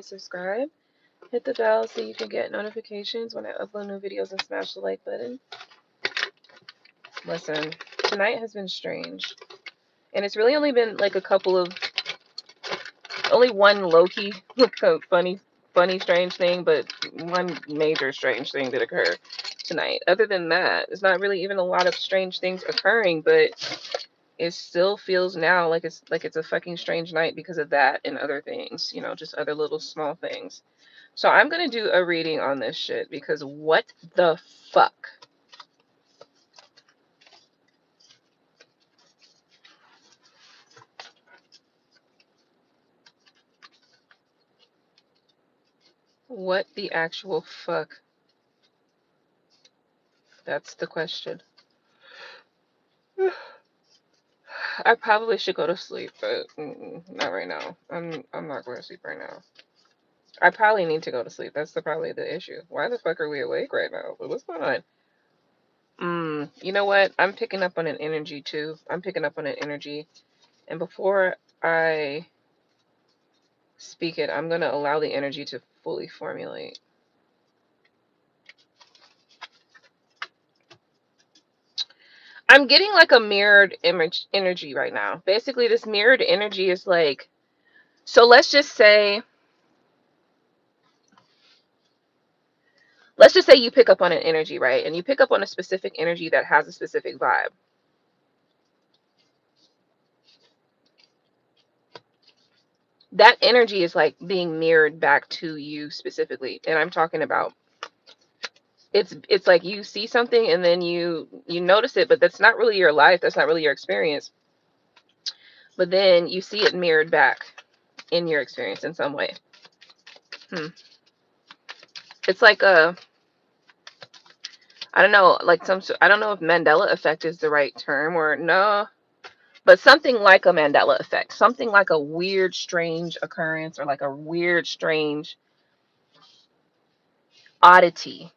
Subscribe, hit the bell so you can get notifications when I upload new videos, and smash the like button. Listen, tonight has been strange. And it's really only been like only one low-key funny strange thing, but one major strange thing that occurred tonight. Other than that, it's not really even a lot of strange things occurring, but it still feels now like it's a fucking strange night because of that and other things, just other little small things. So I'm gonna do a reading on this shit because what the fuck? What the actual fuck? That's the question. I probably should go to sleep, but not right now. I'm not going to sleep right now. I probably need to go to sleep. That's probably the issue. Why the fuck are we awake right now? What's going on? You know what? I'm picking up on an energy too. I'm picking up on an energy. And before I speak it, I'm going to allow the energy to fully formulate. I'm getting like a mirrored image energy right now. Basically, this mirrored energy is like, so let's just say you pick up on an energy, right? And you pick up on a specific energy that has a specific vibe. That energy is like being mirrored back to you specifically. And I'm talking about it's like you see something and then you notice it, but that's not really your life, that's not really your experience. But then you see it mirrored back in your experience in some way. It's like I don't know, like I don't know if Mandela effect is the right term or no, but something like a Mandela effect, something like a weird, strange occurrence or like a weird, strange oddity,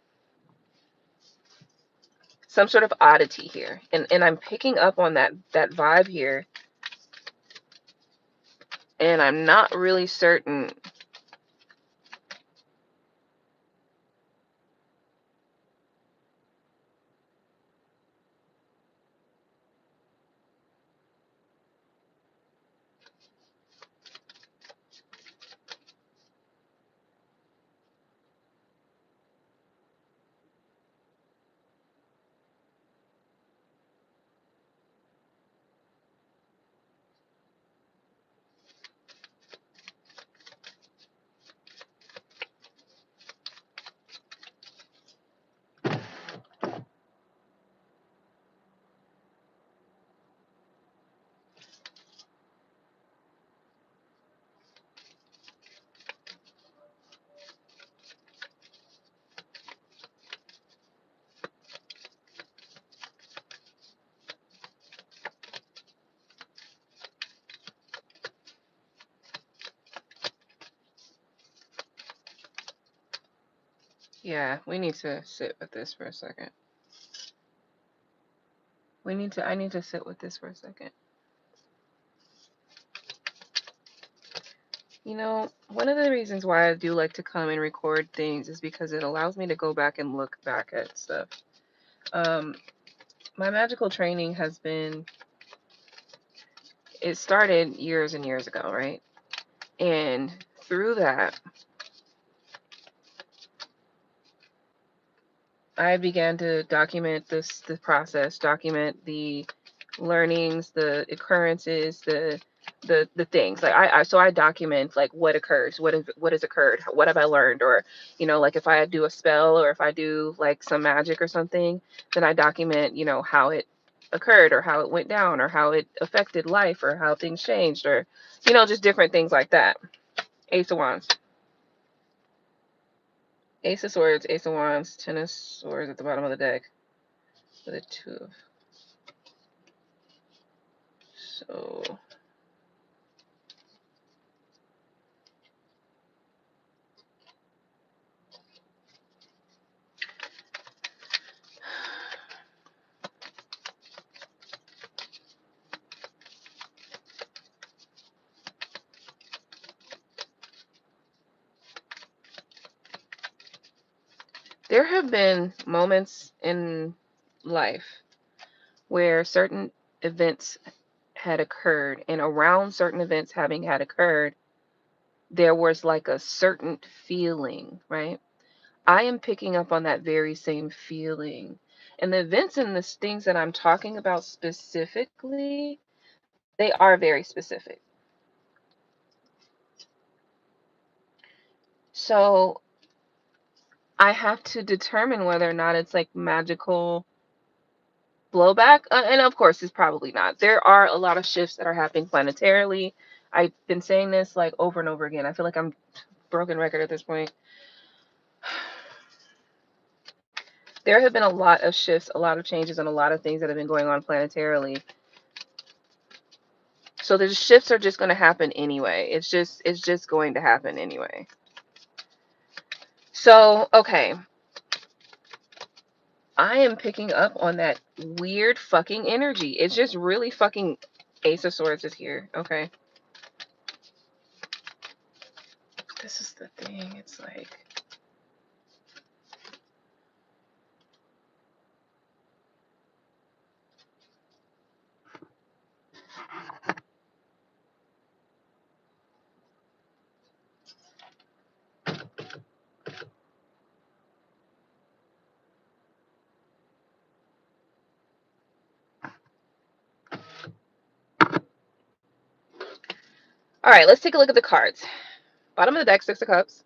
some sort of oddity here. And I'm picking up on that vibe here, and I'm not really certain. Yeah, we need to sit with this for a second. I need to sit with this for a second. One of the reasons why I do like to come and record things is because it allows me to go back and look back at stuff. My magical training it started years and years ago, right? And through that, I began to document the process, document the learnings, the occurrences, the things. Like I document like what occurs, what has occurred, what have I learned, or like if I do a spell or if I do like some magic or something, then I document how it occurred or how it went down or how it affected life or how things changed or just different things like that. Ace of Wands. Ace of Swords, Ace of Wands, Ten of Swords at the bottom of the deck with a two of. So There have been moments in life where certain events had occurred, and around certain events having had occurred, there was like a certain feeling, right? I am picking up on that very same feeling. And the events and the things that I'm talking about specifically, they are very specific. So I have to determine whether or not it's like magical blowback. And of course, it's probably not. There are a lot of shifts that are happening planetarily. I've been saying this like over and over again. I feel like I'm broken record at this point. There have been a lot of shifts, a lot of changes, and a lot of things that have been going on planetarily. So the shifts are just going to happen anyway. It's just going to happen anyway. So, okay. I am picking up on that weird fucking energy. It's just really fucking Ace of Swords is here. Okay. This is the thing. It's like, all right, let's take a look at the cards. Bottom of the deck, Six of Cups.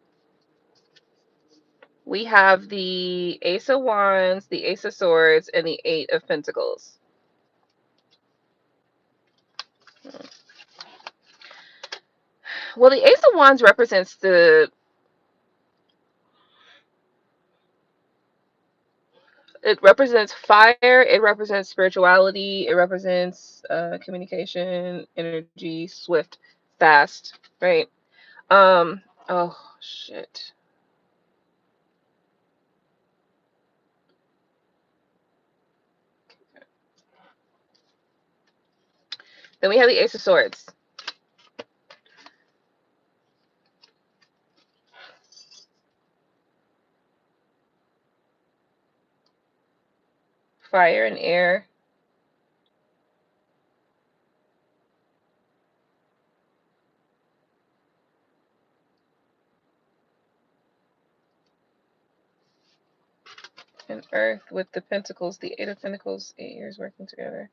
We have the Ace of Wands, the Ace of Swords, and the Eight of Pentacles. Well, the Ace of Wands represents it represents fire, it represents spirituality, it represents communication, energy, swift, fast, right? Oh shit. Then we have the Ace of Swords. Fire and air. And earth with the pentacles, the Eight of Pentacles, 8 years working together.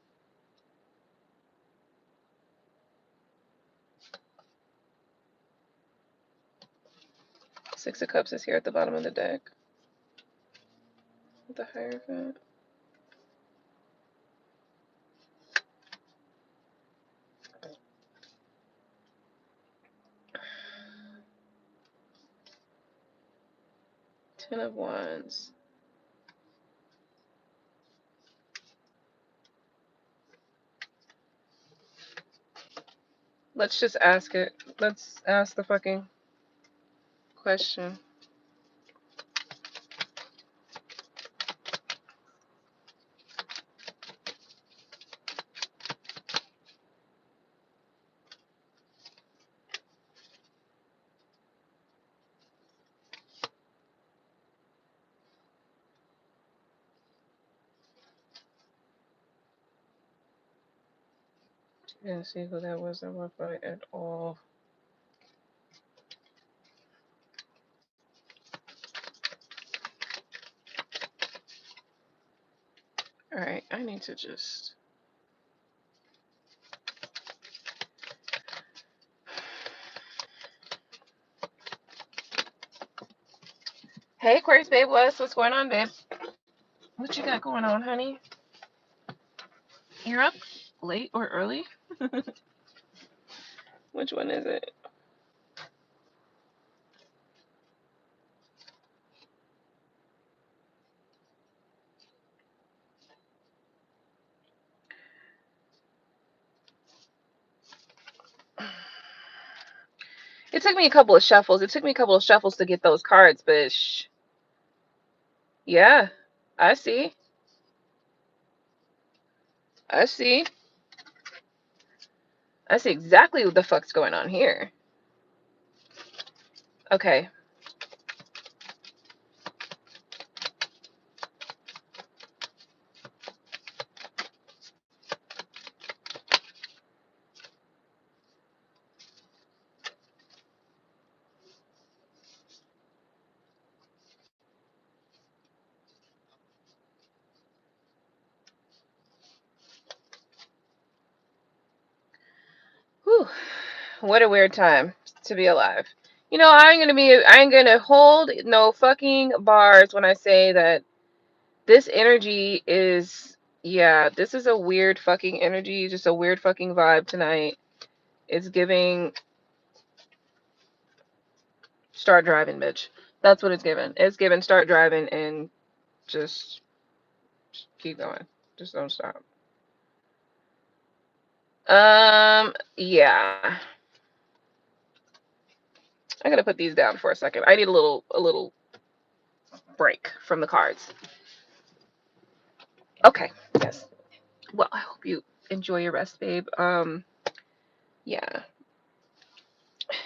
Six of Cups is here at the bottom of the deck. The Hierophant. Ten of Wands. Let's just ask it. Let's ask the fucking question. Didn't see who that was on my fight at all. Alright, I need to just... Hey, Aquarius babe, what's going on, babe? What you got going on, honey? You're up late or early? Which one is it? It took me a couple of shuffles. It took me a couple of shuffles to get those cards, but yeah, I see. I see. I see exactly what the fuck's going on here. Okay. What a weird time to be alive. You know, I ain't gonna hold no fucking bars when I say that this energy is, yeah, this is a weird fucking energy, just a weird fucking vibe tonight. It's giving start driving, bitch. That's what it's given. It's given start driving and just keep going. Just don't stop. Yeah. I gotta put these down for a second. I need a little break from the cards. Okay. Yes. Well, I hope you enjoy your rest, babe. Yeah.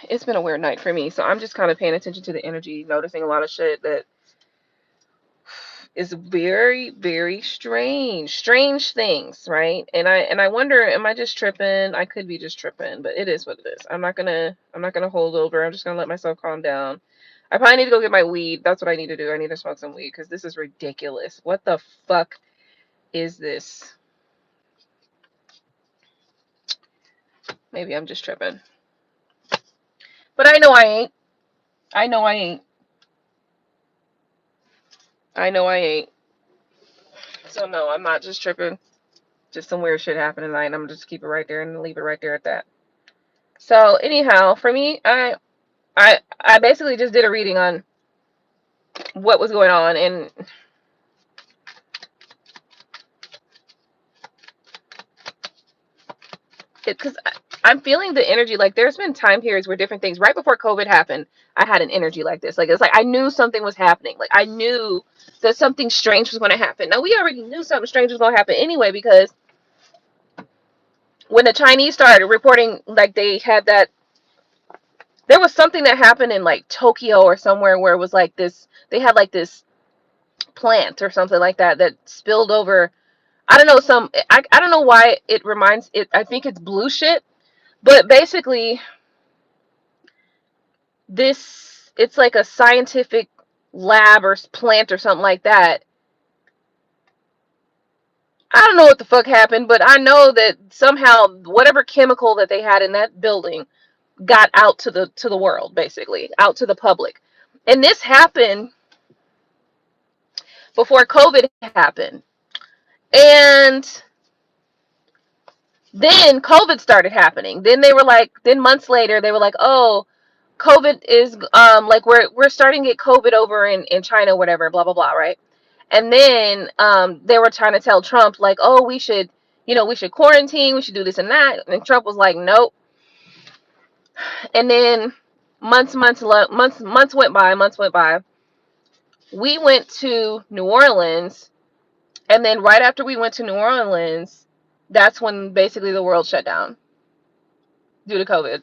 It's been a weird night for me, so I'm just kind of paying attention to the energy, noticing a lot of shit that is very, very strange. Strange things, right? And I wonder, am I just tripping? I could be just tripping, but it is what it is. I'm not gonna hold over. I'm just gonna let myself calm down. I probably need to go get my weed. That's what I need to do. I need to smoke some weed because this is ridiculous. What the fuck is this? Maybe I'm just tripping. But I know I ain't. I know I ain't. I know I ain't. So no, I'm not just tripping. Just some weird shit happened tonight, and I'm just keep it right there and leave it right there at that. So anyhow, for me, I basically just did a reading on what was going on, and because I'm feeling the energy. Like there's been time periods where different things. Right before COVID happened, I had an energy like this. Like it's like I knew something was happening. Like I knew that something strange was going to happen. Now we already knew something strange was going to happen anyway, because when the Chinese started reporting, like they had that, there was something that happened in like Tokyo or somewhere where it was like this. They had like this plant or something like that that spilled over. I don't know, I don't know why it reminds it. I think it's blue shit, but basically this, it's like a scientific lab or plant or something like that. I don't know what the fuck happened, but I know that somehow whatever chemical that they had in that building got out to the world, basically out to the public. And this happened before COVID happened. And then COVID started happening. Then they were like, then months later, they were like, oh, COVID is like we're starting to get COVID over in China, whatever, blah blah blah, right? And then they were trying to tell Trump like, oh, we should, we should quarantine, we should do this and that, and Trump was like, nope. And then months went by, months went by. We went to New Orleans, and then right after we went to New Orleans, that's when basically the world shut down due to COVID.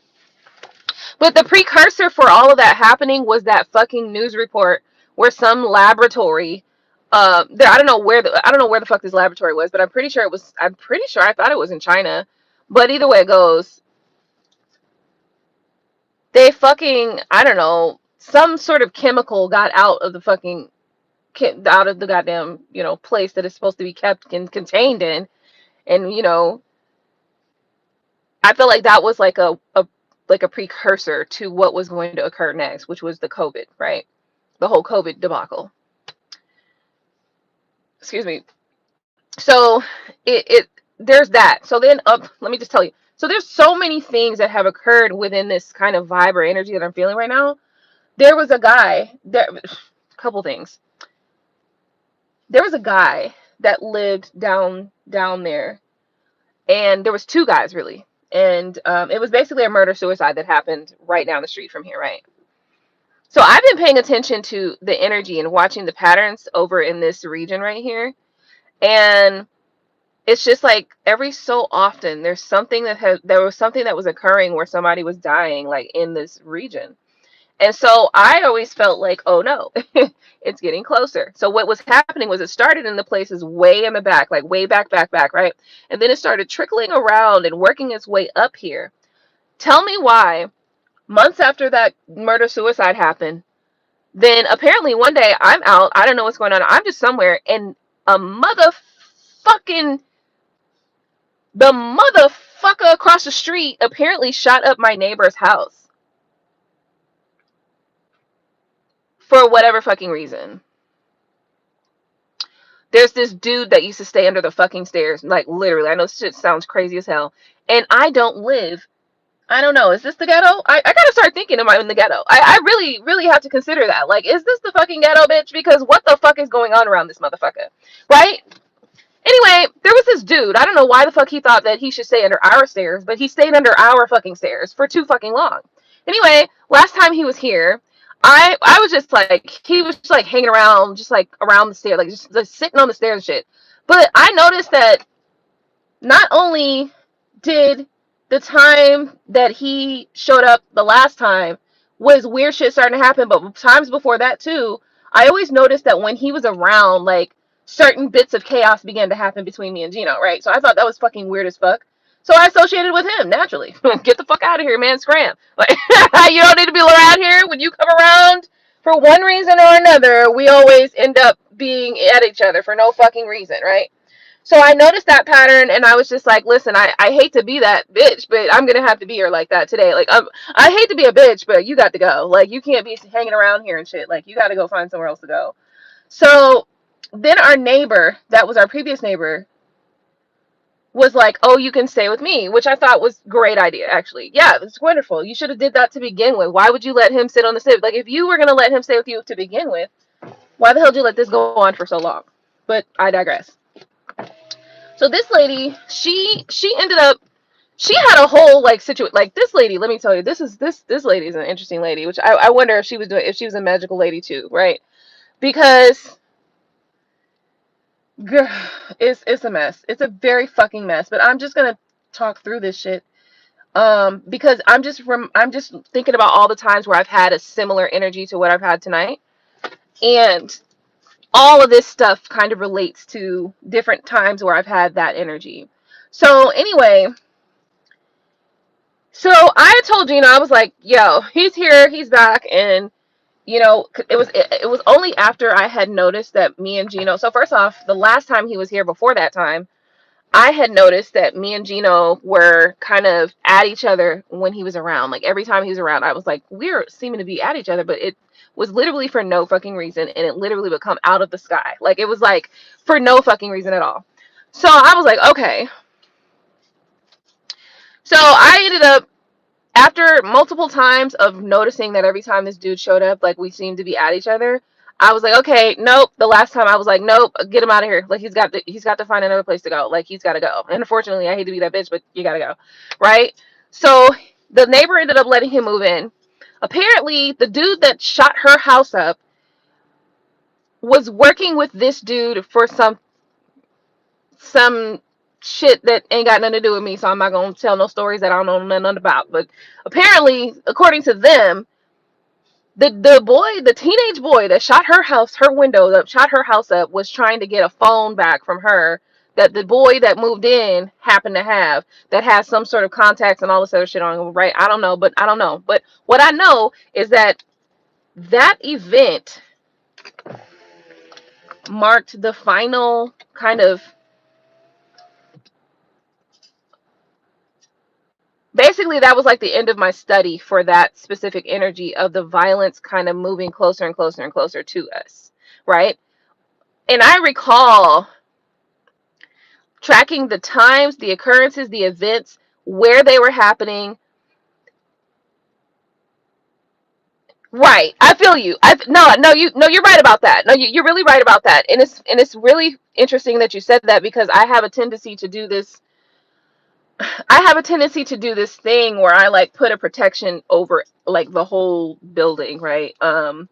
But the precursor for all of that happening was that fucking news report where some laboratory, there, I don't know where the fuck this laboratory was, but I'm pretty sure I thought it was in China. But either way it goes, they fucking, I don't know, some sort of chemical got out of the goddamn, place that it's supposed to be kept and contained in. And, I feel like that was like a precursor to what was going to occur next, which was the COVID, right? The whole COVID debacle. Excuse me. So it there's that. So then let me just tell you. So there's so many things that have occurred within this kind of vibe or energy that I'm feeling right now. There was a guy there, a couple things. There was a guy that lived down there, and there was two guys really. And it was basically a murder suicide that happened right down the street from here, right? So I've been paying attention to the energy and watching the patterns over in this region right here. And it's just like every so often there was something that was occurring where somebody was dying like in this region. And so I always felt like, oh no, it's getting closer. So what was happening was it started in the places way in the back, like way back, right? And then it started trickling around and working its way up here. Tell me why months after that murder suicide happened, then apparently one day I'm out, I don't know what's going on, I'm just somewhere, and a motherfucking the motherfucker across the street apparently shot up my neighbor's house for whatever fucking reason. There's this dude that used to stay under the fucking stairs, like literally. I know shit sounds crazy as hell, and I don't live. I don't know. Is this the ghetto? I gotta start thinking, am I in the ghetto? I really, really have to consider that. Like, is this the fucking ghetto, bitch? Because what the fuck is going on around this motherfucker? Right? Anyway, there was this dude. I don't know why the fuck he thought that he should stay under our stairs, but he stayed under our fucking stairs for too fucking long. Anyway, last time he was here, I was just like, he was just like hanging around, just like around the stairs, like just sitting on the stairs and shit. But I noticed that not only did the time that he showed up the last time was weird shit starting to happen, but times before that too, I always noticed that when he was around, like certain bits of chaos began to happen between me and Gino, right? So I thought that was fucking weird as fuck. So I associated with him naturally. Get the fuck out of here, man. Scram. Like, you don't need to be around here. When you come around for one reason or another, we always end up being at each other for no fucking reason, right? So I noticed that pattern, and I was just like, listen, I hate to be that bitch, but I'm going to have to be here like that today. Like, I hate to be a bitch, but you got to go. Like, you can't be hanging around here and shit. Like, you got to go find somewhere else to go. So then our neighbor, that was our previous neighbor, was like, oh, you can stay with me, which I thought was a great idea, actually. Yeah, it's wonderful. You should have did that to begin with. Why would you let him sit on the stairs? Like, if you were going to let him stay with you to begin with, why the hell did you let this go on for so long? But I digress. So this lady, she ended up, she had a whole like situation. Like this lady, let me tell you, this lady is an interesting lady, which I wonder if she was doing, if she was a magical lady too, right? Because girl, it's a mess. It's a very fucking mess. But I'm just gonna talk through this shit. Because I'm just thinking about all the times where I've had a similar energy to what I've had tonight, and all of this stuff kind of relates to different times where I've had that energy. So anyway, so I told Gina, I was like, yo, he's here, he's back. And you know, it was only after I had noticed that me and Gino, so first off, the last time he was here before that time, I had noticed that me and Gino were kind of at each other when he was around. Like every time he was around, I was like, we're seeming to be at each other, but it was literally for no fucking reason, and it literally would come out of the sky. Like it was like for no fucking reason at all. So I was like, okay. So I ended up, after multiple times of noticing that every time this dude showed up, like we seemed to be at each other, I was like, okay, nope. The last time I was like, nope, get him out of here. Like he's got to find another place to go. Like he's got to go. And unfortunately, I hate to be that bitch, but you got to go, right? So the neighbor ended up letting him move in. Apparently, the dude that shot her house up was working with this dude for some shit that ain't got nothing to do with me, so I'm not gonna tell no stories that I don't know nothing about. But apparently, according to them, the teenage boy that shot her window up, shot her house up, was trying to get a phone back from her that the boy that moved in happened to have, that has some sort of contacts and all this other shit on him, right? I don't know. But what I know is that event marked the final kind of, basically that was like the end of my study for that specific energy of the violence kind of moving closer and closer and closer to us, right? And I recall tracking the times, the occurrences, the events, where they were happening. Right. I feel you. You're right about that. No, you're really right about that. And it's really interesting that you said that, because I have a tendency to do this. I have a tendency to do this thing where I like put a protection over like the whole building, right? I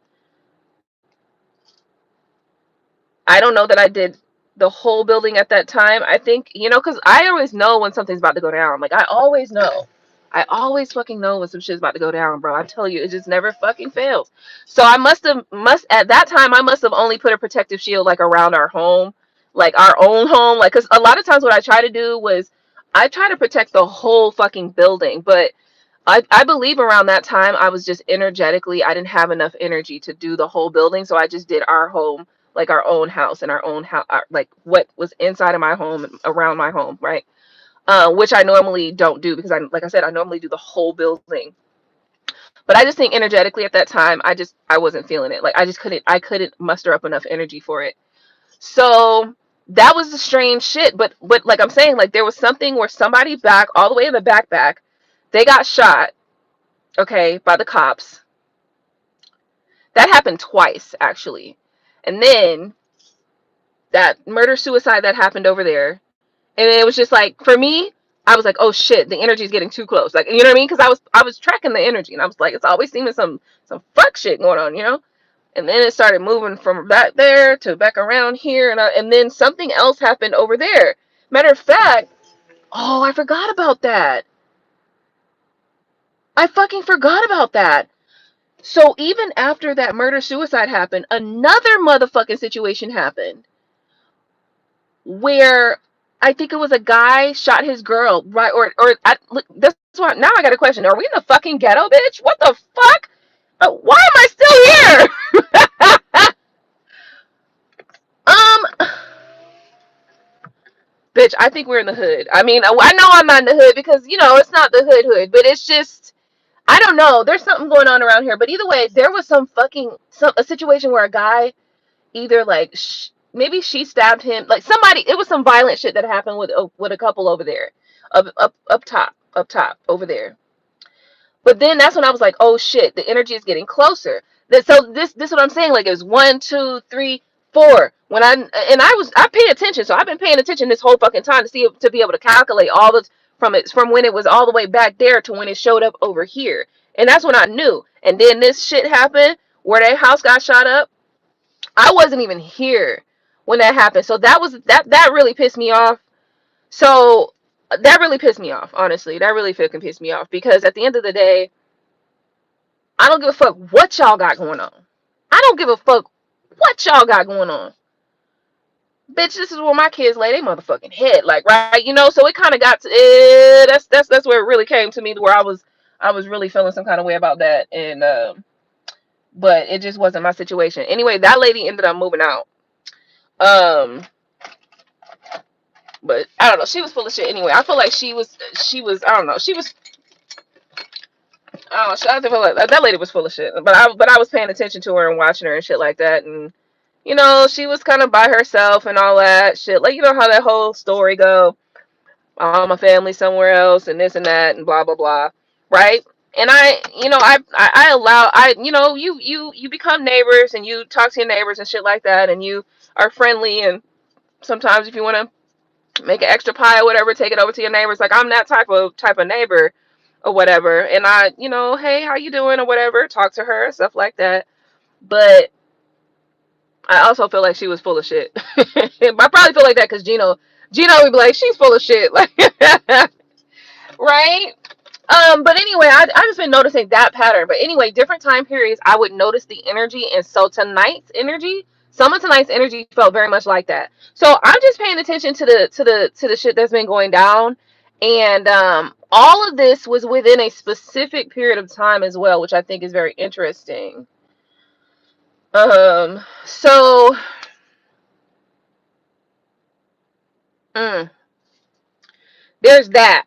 don't know that I did the whole building at that time. I think, because I always know when something's about to go down. Like I always know. I always fucking know when some shit's about to go down, bro. I tell you, it just never fucking fails. So I must at that time I must have only put a protective shield like around our home, like our own home, like, because a lot of times what I try to do was I try to protect the whole fucking building, but I believe around that time I was just energetically, I didn't have enough energy to do the whole building, so I just did our home, like our own house and our own house, like what was inside of my home and around my home, right? which I normally don't do because like I said, I normally do the whole building. But I just think energetically at that time, I wasn't feeling it. Like I couldn't muster up enough energy for it. So that was the strange shit. But like I'm saying, like there was something where somebody back all the way in the back, they got shot, okay, by the cops. That happened twice actually. And then that murder suicide that happened over there. And it was just like for me, I was like, oh shit, the energy is getting too close. Like, you know what I mean? Because I was tracking the energy, and I was like, it's always seeming some fuck shit going on, you know. And then it started moving from back there to back around here, and then something else happened over there. Matter of fact, oh, I forgot about that. I fucking forgot about that. So even after that murder suicide happened, another motherfucking situation happened where I think it was a guy shot his girl, right? Look, that's why now I got a question. Are we in the fucking ghetto, bitch? What the fuck? Why am I still here? um, bitch, I think we're in the hood. I mean, I know I'm not in the hood because it's not the hood, but it's just I don't know. There's something going on around here. But either way, there was a situation where a guy either like maybe she stabbed him, like somebody. It was some violent shit that happened with a couple over there, up top over there. But then that's when I was like, oh shit, the energy is getting closer. So this is what I'm saying. Like it was 1, 2, 3, 4. I paid attention. So I've been paying attention this whole fucking time to be able to calculate all the from when it was all the way back there to when it showed up over here. And that's when I knew. And then this shit happened where that house got shot up. I wasn't even here when that happened. So that really pissed me off. So that really pissed me off, honestly. That really fucking pissed me off because at the end of the day, I don't give a fuck what y'all got going on. I don't give a fuck what y'all got going on. Bitch, this is where my kids lay their motherfucking head, like, right, so it kind of got to that's where it really came to me, to where I was really feeling some kind of way about that. And but it just wasn't my situation. Anyway, that lady ended up moving out. um but I don't know, she was full of shit. Anyway, I feel like she was I don't know, she was I don't know, I feel like that lady was full of shit, but I was paying attention to her and watching her and shit like that. And she was kind of by herself and all that shit. Like, how that whole story go. My family somewhere else and this and that and blah, blah, blah. Right? And I allow, you become neighbors and you talk to your neighbors and shit like that. And you are friendly. And sometimes if you want to make an extra pie or whatever, take it over to your neighbors. Like, I'm that type of neighbor or whatever. And hey, how you doing or whatever. Talk to her, stuff like that. But I also feel like she was full of shit. I probably feel like that because Gino would be like, she's full of shit, like, right? But anyway, I just been noticing that pattern. But anyway, different time periods, I would notice the energy, and so some of tonight's energy felt very much like that. So I'm just paying attention to the shit that's been going down, and all of this was within a specific period of time as well, which I think is very interesting. So. Mm, there's that.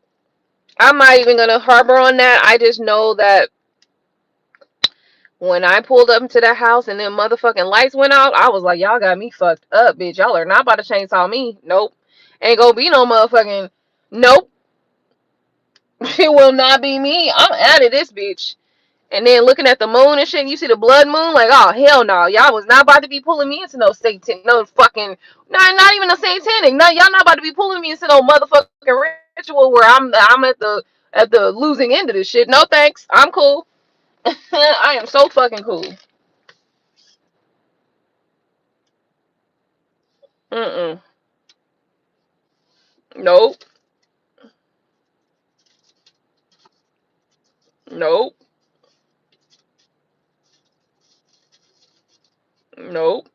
I'm not even gonna harbor on that. I just know that when I pulled up into that house and then motherfucking lights went out, I was like, y'all got me fucked up, bitch. Y'all are not about to chainsaw me. Nope. Ain't gonna be no motherfucking. Nope. It will not be me. I'm out of this bitch. And then looking at the moon and shit, and you see the blood moon, like, oh hell no, y'all was not about to be pulling me into no Satan, no fucking, not even a satanic. No, y'all not about to be pulling me into no motherfucking ritual where I'm at the losing end of this shit. No thanks, I'm cool. I am so fucking cool. Mm-mm. Nope. Nope. Nope.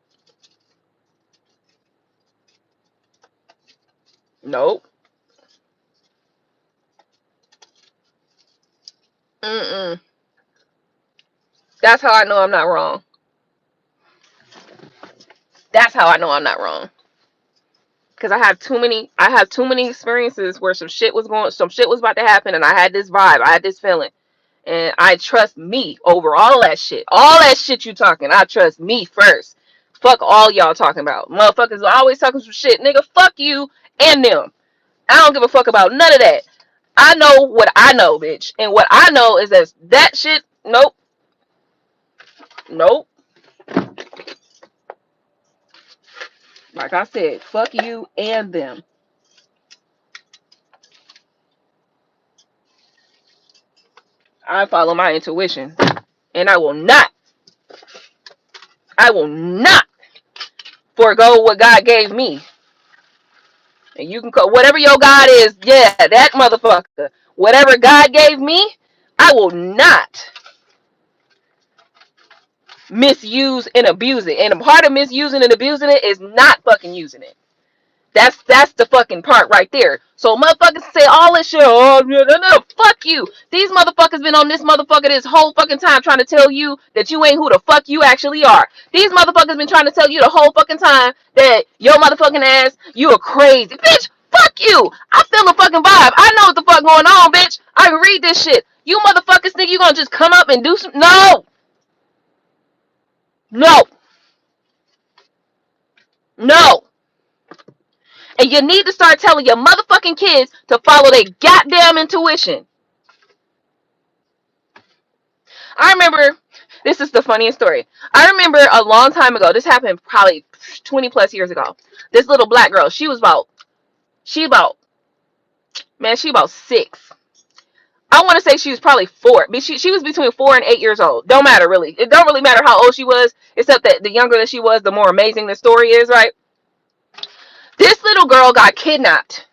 Nope. Mm-mm. That's how I know I'm not wrong. That's how I know I'm not wrong. Because I have too many experiences where some shit was about to happen, and I had this vibe, I had this feeling. And I trust me over all that shit. All that shit you talking, I trust me first. Fuck all y'all talking about. Motherfuckers are always talking some shit. Nigga, fuck you and them. I don't give a fuck about none of that. I know what I know, bitch. And what I know is that shit, nope. Nope. Like I said, fuck you and them. I follow my intuition. And I will not forego what God gave me. And you can call whatever your God is, yeah, that motherfucker. Whatever God gave me, I will not misuse and abuse it. And a part of misusing and abusing it is not fucking using it. That's the fucking part right there. So motherfuckers say all this shit. Oh no, fuck you. These motherfuckers been on this motherfucker this whole fucking time trying to tell you that you ain't who the fuck you actually are. These motherfuckers been trying to tell you the whole fucking time that your motherfucking ass, you are crazy. Bitch, fuck you. I feel the fucking vibe. I know what the fuck going on, bitch. I can read this shit. You motherfuckers think you gonna just come up and do some? No. No. No. And you need to start telling your motherfucking kids to follow their goddamn intuition. I remember, this is the funniest story. I remember a long time ago, this happened probably 20 plus years ago. This little black girl, she about 6. I want to say she was probably 4. But she was between 4 and 8 years old. Don't matter, really. It don't really matter how old she was, except that the younger that she was, the more amazing the story is, right? This little girl got kidnapped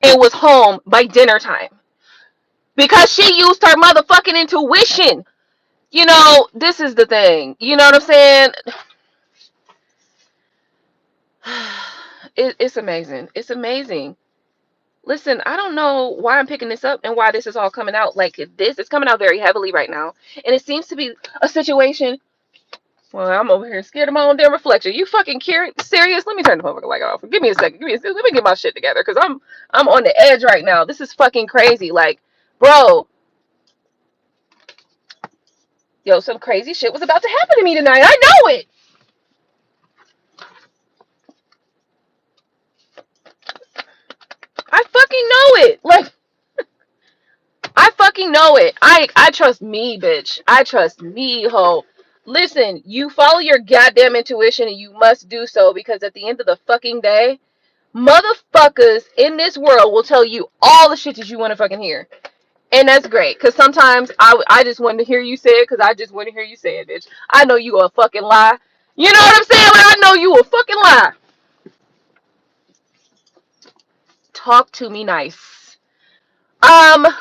and was home by dinner time because she used her motherfucking intuition. You know, this is the thing. You know what I'm saying? It's amazing. It's amazing. Listen, I don't know why I'm picking this up and why this is all coming out like this. It's coming out very heavily right now. And it seems to be a situation. Well, I'm over here scared of my own damn reflection. You fucking serious? Let me turn the motherfucking light off. Give me a second. Let me get my shit together because I'm on the edge right now. This is fucking crazy. Like, bro, yo, some crazy shit was about to happen to me tonight. I know it. I fucking know it. Like, I fucking know it. I trust me, bitch. I trust me, ho. Listen, you follow your goddamn intuition and you must do so because at the end of the fucking day, motherfuckers in this world will tell you all the shit that you want to fucking hear. And that's great because sometimes I just want to hear you say it because I just want to hear you say it, bitch. I know you a fucking lie. You know what I'm saying? Like, I know you a fucking lie. Talk to me nice. Follow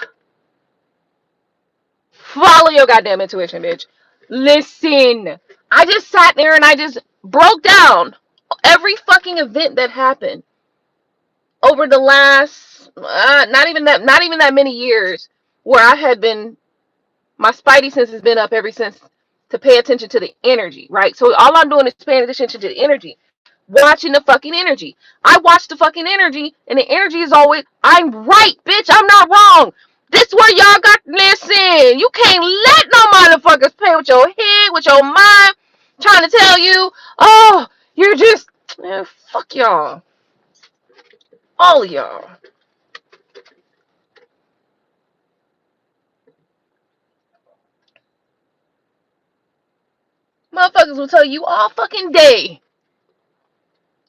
your goddamn intuition, bitch. Listen. I just sat there and I just broke down every fucking event that happened over the last not even that many years where I had been my spidey sense has been up ever since to pay attention to the energy, right? So all I'm doing is paying attention to the energy, watching the fucking energy. I watch the fucking energy, and the energy is always, I'm right, bitch. I'm not wrong. This where y'all got, listen, you can't let no motherfuckers play with your head, with your mind, trying to tell you, oh, you're just, man, fuck y'all. All of y'all. Motherfuckers will tell you all fucking day.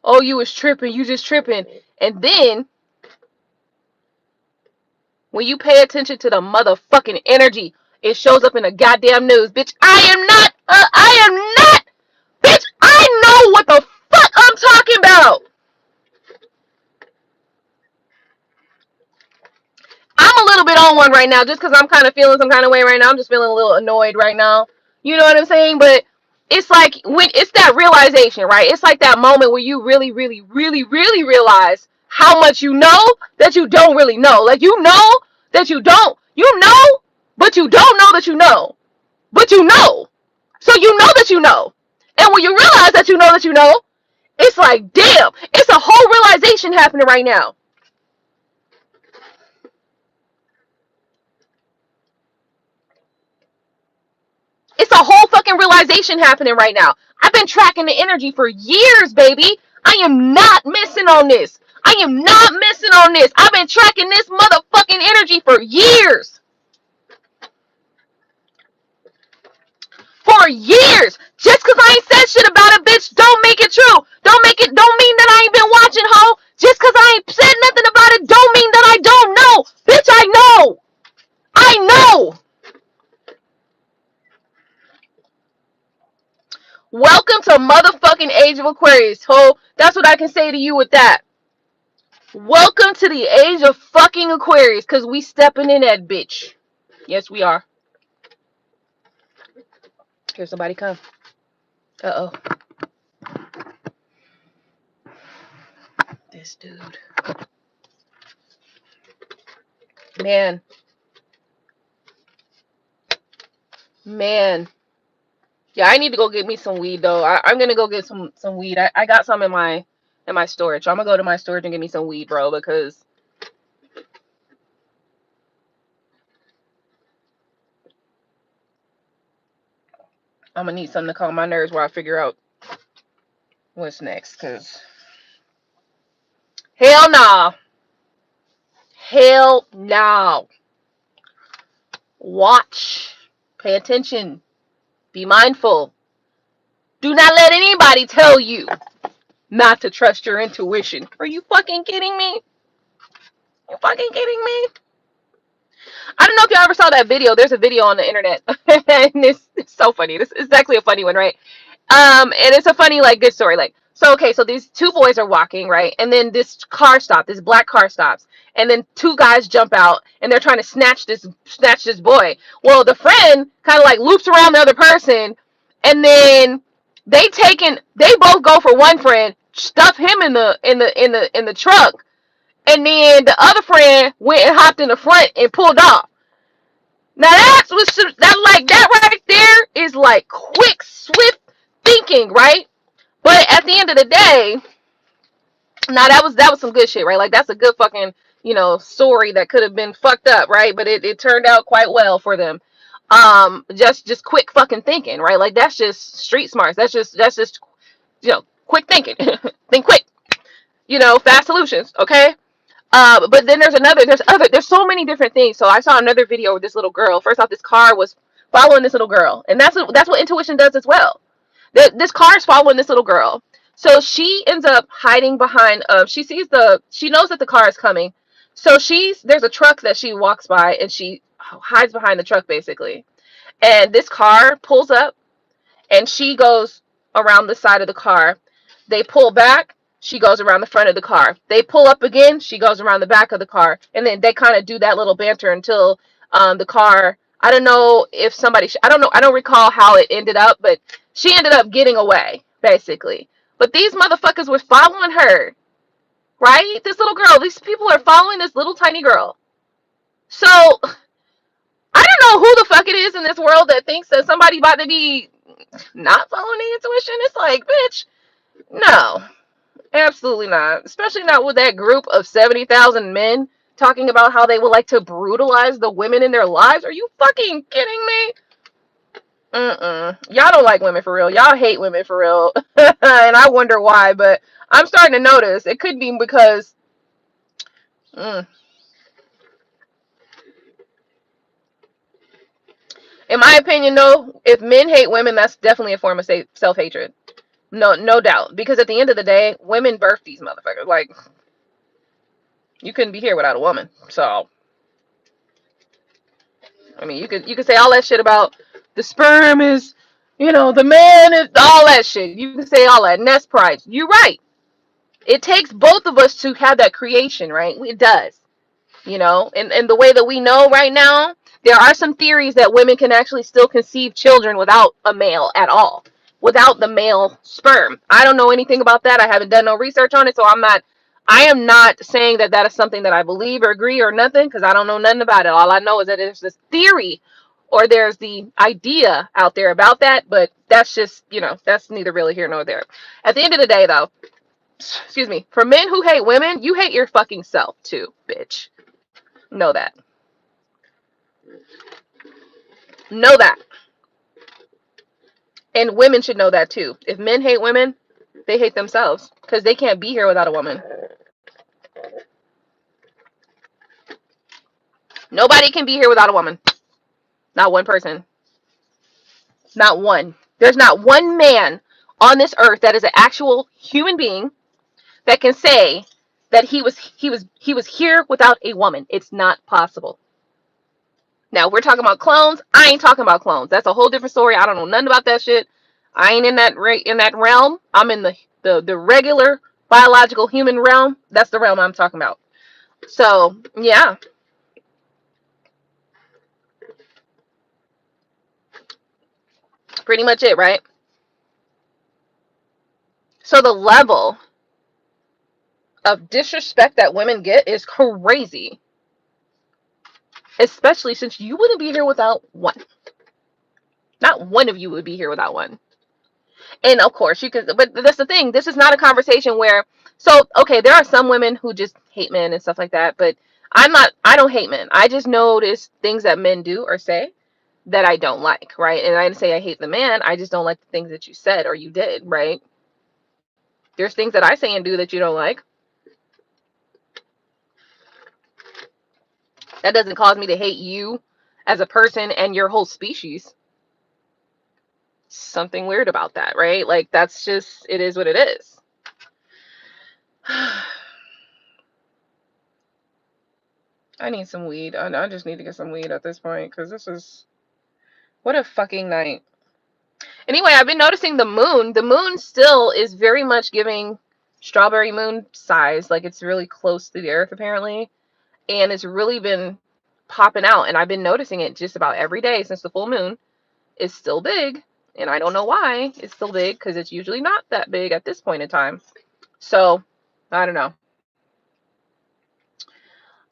Oh, you was tripping, you just tripping. And then, when you pay attention to the motherfucking energy, it shows up in the goddamn news. Bitch, I am not, bitch, I know what the fuck I'm talking about. I'm a little bit on one right now just because I'm kind of feeling some kind of way right now. I'm just feeling a little annoyed right now. You know what I'm saying? But it's like when it's that realization, right? It's like that moment where you really, really, really, really realize how much you know that you don't really know. Like you know that you don't. You know, but you don't know that you know. But you know. So you know that you know. And when you realize that you know, It's like, damn, it's a whole realization happening right now. It's a whole fucking realization happening right now. I've been tracking the energy for years, baby. I am not missing on this. I am not missing on this. I've been tracking this motherfucking energy for years. For years. Just because I ain't said shit about it, bitch, don't make it true. Don't mean that I ain't been watching, ho. Just because I ain't said nothing about it, don't mean that I don't know. Bitch, I know. I know. Welcome to motherfucking Age of Aquarius, ho. That's what I can say to you with that. Welcome to the age of fucking Aquarius, because we stepping in that bitch. Yes, we are. Here, somebody come. Uh-oh. This dude. Man. Man. Yeah, I need to go get me some weed, though. I'm going to go get some weed. I got some in my storage. I'm going to go to my storage and get me some weed, bro, because I'm going to need something to calm my nerves while I figure out what's next, because hell no. Hell no. Watch. Pay attention. Be mindful. Do not let anybody tell you not to trust your intuition. Are you fucking kidding me? You fucking kidding me? I don't know if y'all ever saw that video. There's a video on the internet. And it's so funny. It's actually a funny one, right? And it's a funny, like, good story. Like, so, okay, so these two boys are walking, right? And then this car stops, this black car stops. And then two guys jump out and they're trying to snatch this boy. Well, the friend kind of like loops around the other person, and then they both go for one friend, stuff him in the truck, and then the other friend went and hopped in the front and pulled off. Now that right there is like quick, swift thinking, right? But at the end of the day, now that was some good shit, right? Like, that's a good fucking, story that could have been fucked up, right? But it turned out quite well for them. Just quick fucking thinking, right? Like, that's just street smarts. That's just quick thinking. Think quick. Fast solutions, okay? But then there's so many different things. So I saw another video with this little girl. First off, this car was following this little girl, and that's what intuition does as well. This car is following this little girl, so she ends up hiding behind. She knows that the car is coming, so there's a truck that she walks by, and she hides behind the truck basically. And this car pulls up, and she goes around the side of the car. They pull back. She goes around the front of the car. They pull up again. She goes around the back of the car. And then they kind of do that little banter until the car, I don't know if somebody, I don't know, I don't recall how it ended up, but she ended up getting away, basically. But these motherfuckers were following her, right? This little girl, these people are following this little tiny girl. So, I don't know who the fuck it is in this world that thinks that somebody about to be not following the intuition. It's like, bitch, no. Absolutely not. Especially not with that group of 70,000 men talking about how they would like to brutalize the women in their lives. Are you fucking kidding me? Y'all don't like women for real. Y'all hate women for real. And I wonder why, but I'm starting to notice. It could be because... in my opinion, though, if men hate women, that's definitely a form of self-hatred. No doubt. Because at the end of the day, women birth these motherfuckers. Like, you couldn't be here without a woman. So, I mean, you could say all that shit about the sperm is, the man is, all that shit. You can say all that, and that's pride. You're right. It takes both of us to have that creation, right? It does. And the way that we know right now, there are some theories that women can actually still conceive children without a male at all, without the male sperm. I don't know anything about that. I haven't done no research on it, so I am not saying that that is something that I believe or agree or nothing, because I don't know nothing about it. All I know is that there's this theory or there's the idea out there about that, but that's just, you know, that's neither really here nor there. At the end of the day, though, excuse me, for men who hate women, you hate your fucking self too, bitch. Know that. Know that. And women should know that too. If men hate women, they hate themselves because they can't be here without a woman. Nobody can be here without a woman. Not one person. Not one. There's not one man on this earth that is an actual human being that can say that he was here without a woman. It's not possible. Now we're talking about clones. I ain't talking about clones. That's a whole different story. I don't know nothing about that shit. I ain't in that realm. I'm in the regular biological human realm. That's the realm I'm talking about. So yeah, pretty much it, right? So the level of disrespect that women get is crazy. Especially since you wouldn't be here without one. Not one of you would be here without one. And of course you could, but that's the thing. This is not a conversation where, so okay, there are some women who just hate men and stuff like that, but I don't hate men. I just notice things that men do or say that I don't like, right? And I didn't say I hate the man. I just don't like the things that you said or you did, right? There's things that I say and do that you don't like. That doesn't cause me to hate you as a person and your whole species. Something weird about that, right? Like, that's just, it is what it is. I need some weed. I just need to get some weed at this point because this is, what a fucking night. Anyway, I've been noticing the moon. The moon still is very much giving strawberry moon size. Like, it's really close to the earth apparently. And it's really been popping out. And I've been noticing it just about every day since the full moon. It's still big. And I don't know why it's still big because it's usually not that big at this point in time. So, I don't know.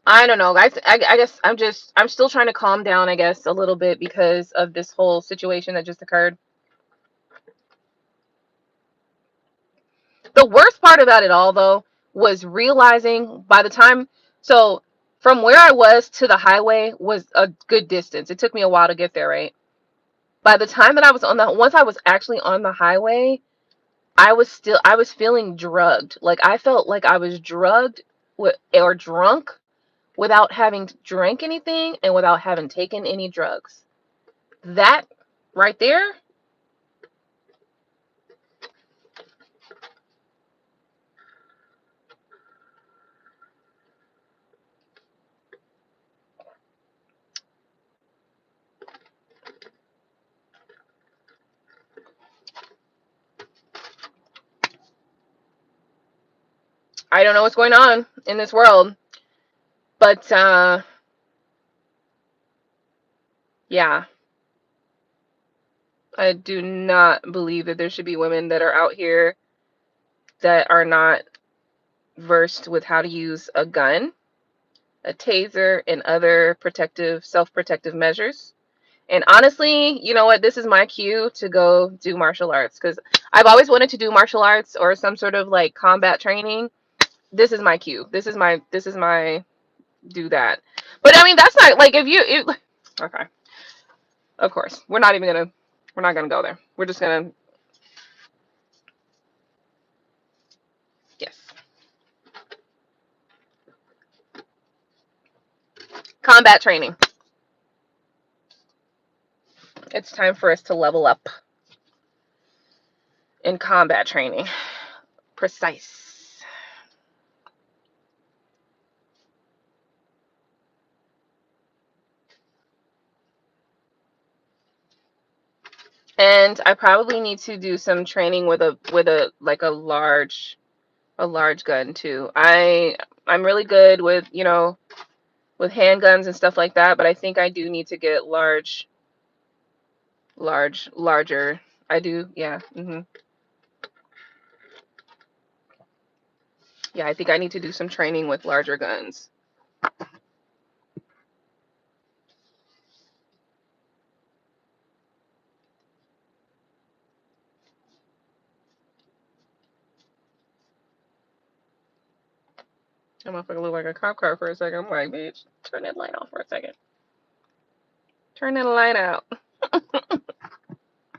I don't know, guys. I guess I'm still trying to calm down, I guess, a little bit because of this whole situation that just occurred. The worst part about it all, though, was realizing by the time, so from where I was to the highway was a good distance. It took me a while to get there, right? By the time that I was once I was actually on the highway, I was feeling drugged. Like, I felt like I was drugged or drunk without having drank anything and without having taken any drugs. That right there, I don't know what's going on in this world, but yeah, I do not believe that there should be women that are out here that are not versed with how to use a gun, a taser, and other self-protective measures. And honestly, you know what? This is my cue to go do martial arts because I've always wanted to do martial arts or some sort of like combat training. This is my cue. This is my do that. But I mean, that's not like okay. Of course, we're not gonna go there. We're just gonna, yes, combat training. It's time for us to level up in combat training. Precise. And I probably need to do some training with a like a large gun too. I'm really good with, you know, with handguns and stuff like that, but I think I do need to get larger. I do, yeah. Yeah, I think I need to do some training with larger guns. That motherfucker look like a cop car for a second. I'm like, bitch, turn that light off for a second. Turn that light out.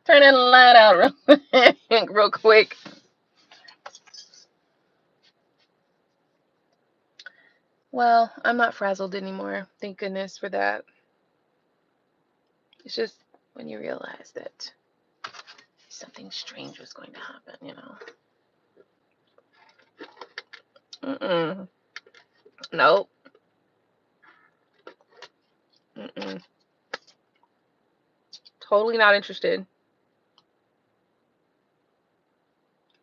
Turn that light out real quick. Well, I'm not frazzled anymore. Thank goodness for that. It's just when you realize that something strange was going to happen, you know. Nope. Totally not interested.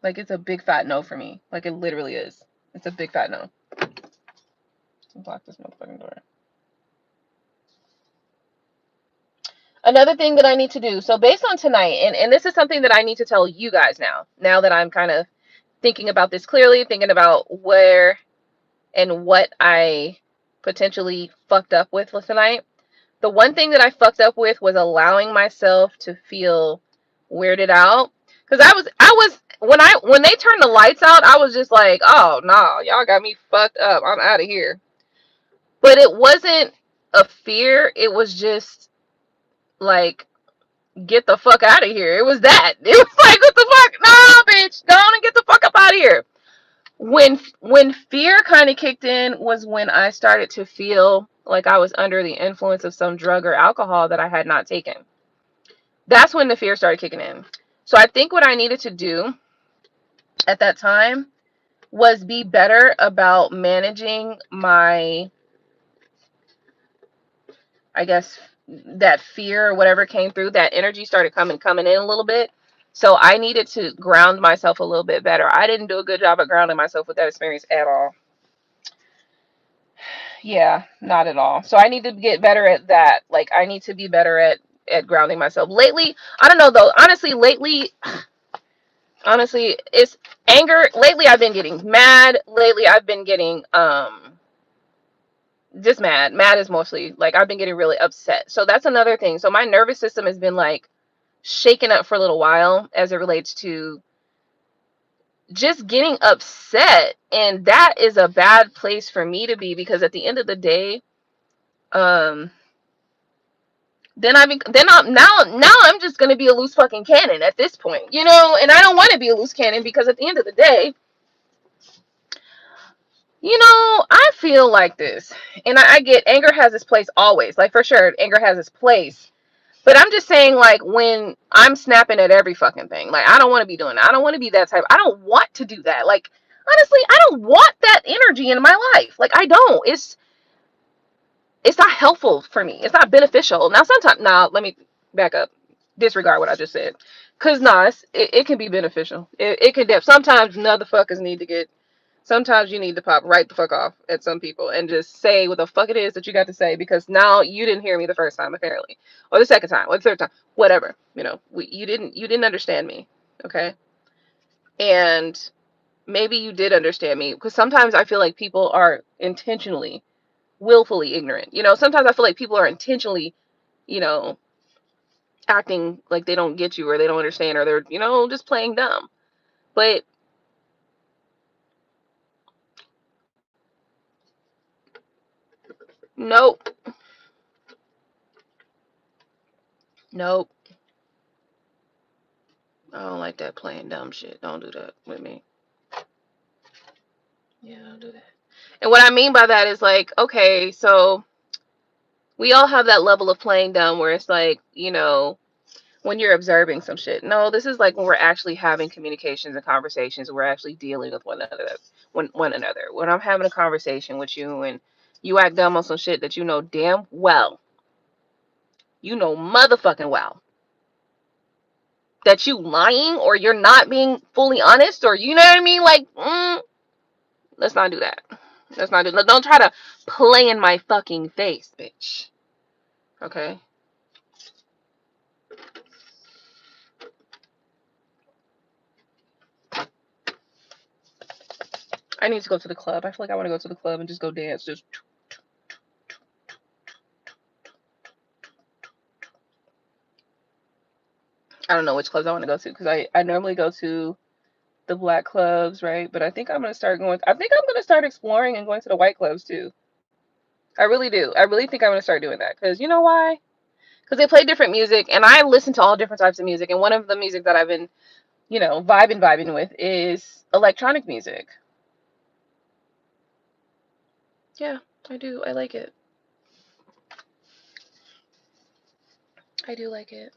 Like, it's a big fat no for me. Like, it literally is. It's a big fat no. Block this motherfucking door. Another thing that I need to do, so based on tonight, and this is something that I need to tell you guys now that I'm kind of thinking about this clearly, thinking about where and what I potentially fucked up with tonight. The one thing that I fucked up with was allowing myself to feel weirded out. Because I was when they turned the lights out, I was just like, oh no, y'all got me fucked up. I'm out of here. But it wasn't a fear, it was just like, get the fuck out of here. It was that. It was like, what the fuck? No, bitch, go on and get the fuck up out of here. When fear kind of kicked in was when I started to feel like I was under the influence of some drug or alcohol that I had not taken. That's when the fear started kicking in. So I think what I needed to do at that time was be better about managing my, I guess, that fear or whatever came through. That energy started coming in a little bit. So I needed to ground myself a little bit better. I didn't do a good job of grounding myself with that experience at all. Yeah, not at all. So I need to get better at that. Like, I need to be better at grounding myself. Lately, I don't know though. Honestly, it's anger. Lately I've been getting mad. Lately I've been getting just mad. Mad is mostly like I've been getting really upset. So that's another thing. So my nervous system has been like shaken up for a little while as it relates to just getting upset, and that is a bad place for me to be, because at the end of the day, then I'm just gonna be a loose fucking cannon at this point, you know, and I don't want to be a loose cannon, because at the end of the day, you know, I feel like this, and I get anger has its place always, like for sure, anger has its place, but I'm just saying, like, when I'm snapping at every fucking thing, like, I don't want to be doing that. I don't want to be that type. I don't want to do that. Like, honestly, I don't want that energy in my life. Like, I don't. It's not helpful for me. It's not beneficial. Now, sometimes, let me back up. Disregard what I just said. Because, it can be beneficial. It can, sometimes motherfuckers need to get, sometimes you need to pop right the fuck off at some people and just say what the fuck it is that you got to say, because now you didn't hear me the first time, apparently. Or the second time, or the third time. Whatever. You know, you didn't understand me. Okay? And maybe you did understand me, because sometimes I feel like people are intentionally, willfully ignorant. You know, sometimes I feel like people are intentionally, you know, acting like they don't get you, or they don't understand, or they're, you know, just playing dumb. But nope. Nope. I don't like that playing dumb shit. Don't do that with me. Yeah, don't do that. And what I mean by that is, like, okay, so we all have that level of playing dumb where it's like, you know, when you're observing some shit. No, this is like when we're actually having communications and conversations. We're actually dealing with one another. When I'm having a conversation with you and you act dumb on some shit that you know damn well, you know motherfucking well, that you lying, or you're not being fully honest, or you know what I mean? Like, let's not do that. Let's not do that. Don't try to play in my fucking face, bitch. Okay? I need to go to the club. I feel like I want to go to the club and just go dance. Just, I don't know which clubs I want to go to, because I normally go to the black clubs, right? But I think I'm gonna start going. I think I'm gonna start exploring and going to the white clubs too. I really do. I really think I'm gonna start doing that because you know why? Because they play different music, and I listen to all different types of music. And one of the music that I've been, vibing with is electronic music. Yeah, I do. I like it. I do like it.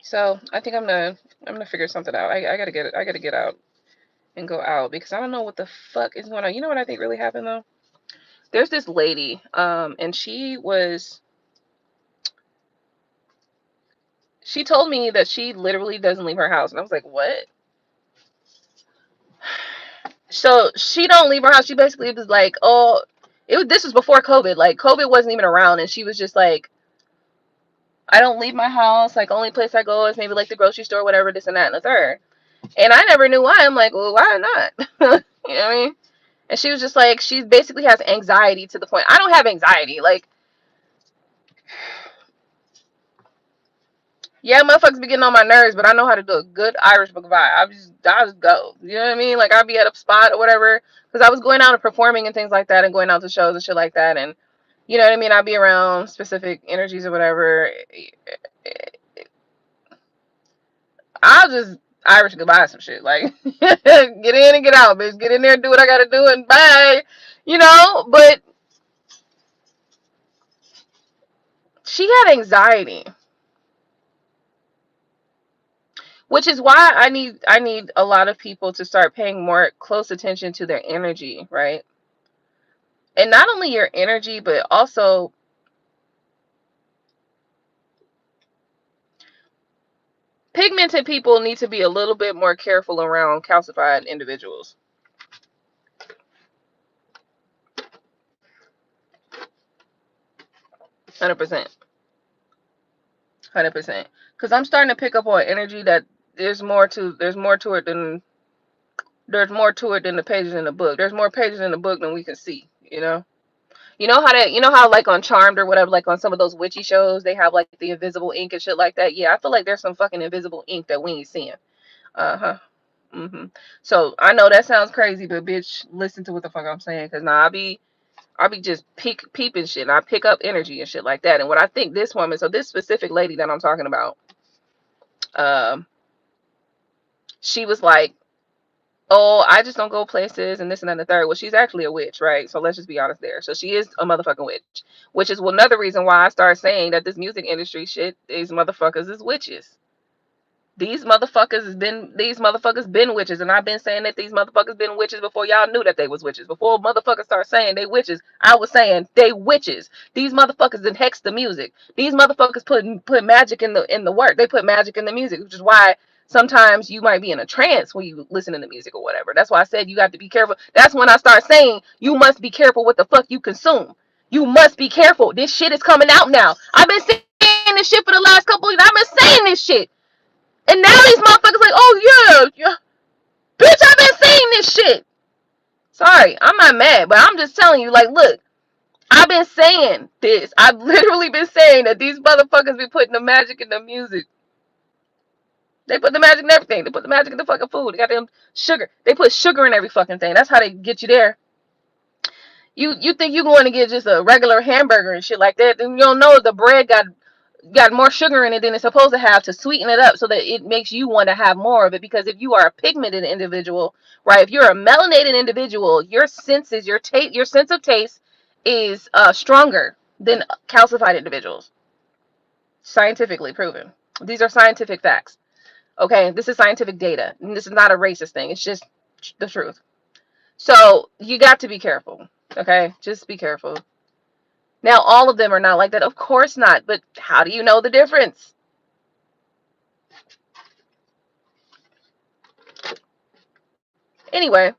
So I think I'm gonna figure something out. I gotta get it. I gotta get out and go out because I don't know what the fuck is going on. You know what I think really happened though? There's this lady, and she told me that she literally doesn't leave her house, and I was like, what? So she don't leave her house. She basically was like, oh, this was before COVID. Like COVID wasn't even around, and she was just like, I don't leave my house. Like only place I go is maybe like the grocery store, whatever, this and that and the third. And I never knew why. I'm like, well, why not? You know what I mean? And she was just like, she basically has anxiety to the point. I don't have anxiety. Like, yeah, motherfuckers be getting on my nerves, but I know how to do a good Irish goodbye. I just go. You know what I mean? Like I'll be at a spot or whatever, because I was going out and performing and things like that, and going out to shows and shit like that, and you know what I mean. I'll be around specific energies or whatever. I'll just Irish goodbye some shit. Like get in and get out, bitch. Get in there, do what I gotta do, and bye. You know, but she had anxiety, which is why I need a lot of people to start paying more close attention to their energy, right? And not only your energy, but also pigmented people need to be a little bit more careful around calcified individuals. 100%. 100%. Because I'm starting to pick up on energy that there's more to it than the pages in the book. There's more pages in the book than we can see, you know? You know how like on Charmed or whatever, like on some of those witchy shows, they have like the invisible ink and shit like that. Yeah, I feel like there's some fucking invisible ink that we ain't seeing. Uh-huh. So I know that sounds crazy, but bitch, listen to what the fuck I'm saying. Cause now I'll be just peeping shit. And I pick up energy and shit like that. And what I think this woman, so this specific lady that I'm talking about, um, she was like, oh, I just don't go places and this and that and the third. Well, she's actually a witch, right? So let's just be honest there. So she is a motherfucking witch, which is another reason why I started saying that this music industry shit, these motherfuckers is witches. These motherfuckers been witches, and I've been saying that these motherfuckers been witches before y'all knew that they was witches. Before motherfuckers start saying they witches, I was saying they witches. These motherfuckers did hex the music. These motherfuckers put magic in the work. They put magic in the music, which is why sometimes you might be in a trance when you listen to the music or whatever. That's why I said you got to be careful. That's when I start saying you must be careful what the fuck you consume. You must be careful. This shit is coming out now. I've been saying this shit for the last couple of years. I've been saying this shit. And now these motherfuckers like, oh yeah, bitch, I've been saying this shit. Sorry, I'm not mad, but I'm just telling you, like, look, I've been saying this. I've literally been saying that these motherfuckers be putting the magic in the music. They put the magic in everything. They put the magic in the fucking food. They got them sugar. They put sugar in every fucking thing. That's how they get you there. You think you going to get just a regular hamburger and shit like that? Then you don't know the bread got more sugar in it than it's supposed to have to sweeten it up so that it makes you want to have more of it. Because if you are a pigmented individual, right, if you're a melanated individual, your senses, your sense of taste is stronger than calcified individuals. Scientifically proven. These are scientific facts. Okay, this is scientific data, and this is not a racist thing. It's just the truth. So you got to be careful. Okay, just be careful. Now, all of them are not like that. Of course not. But how do you know the difference? Anyway,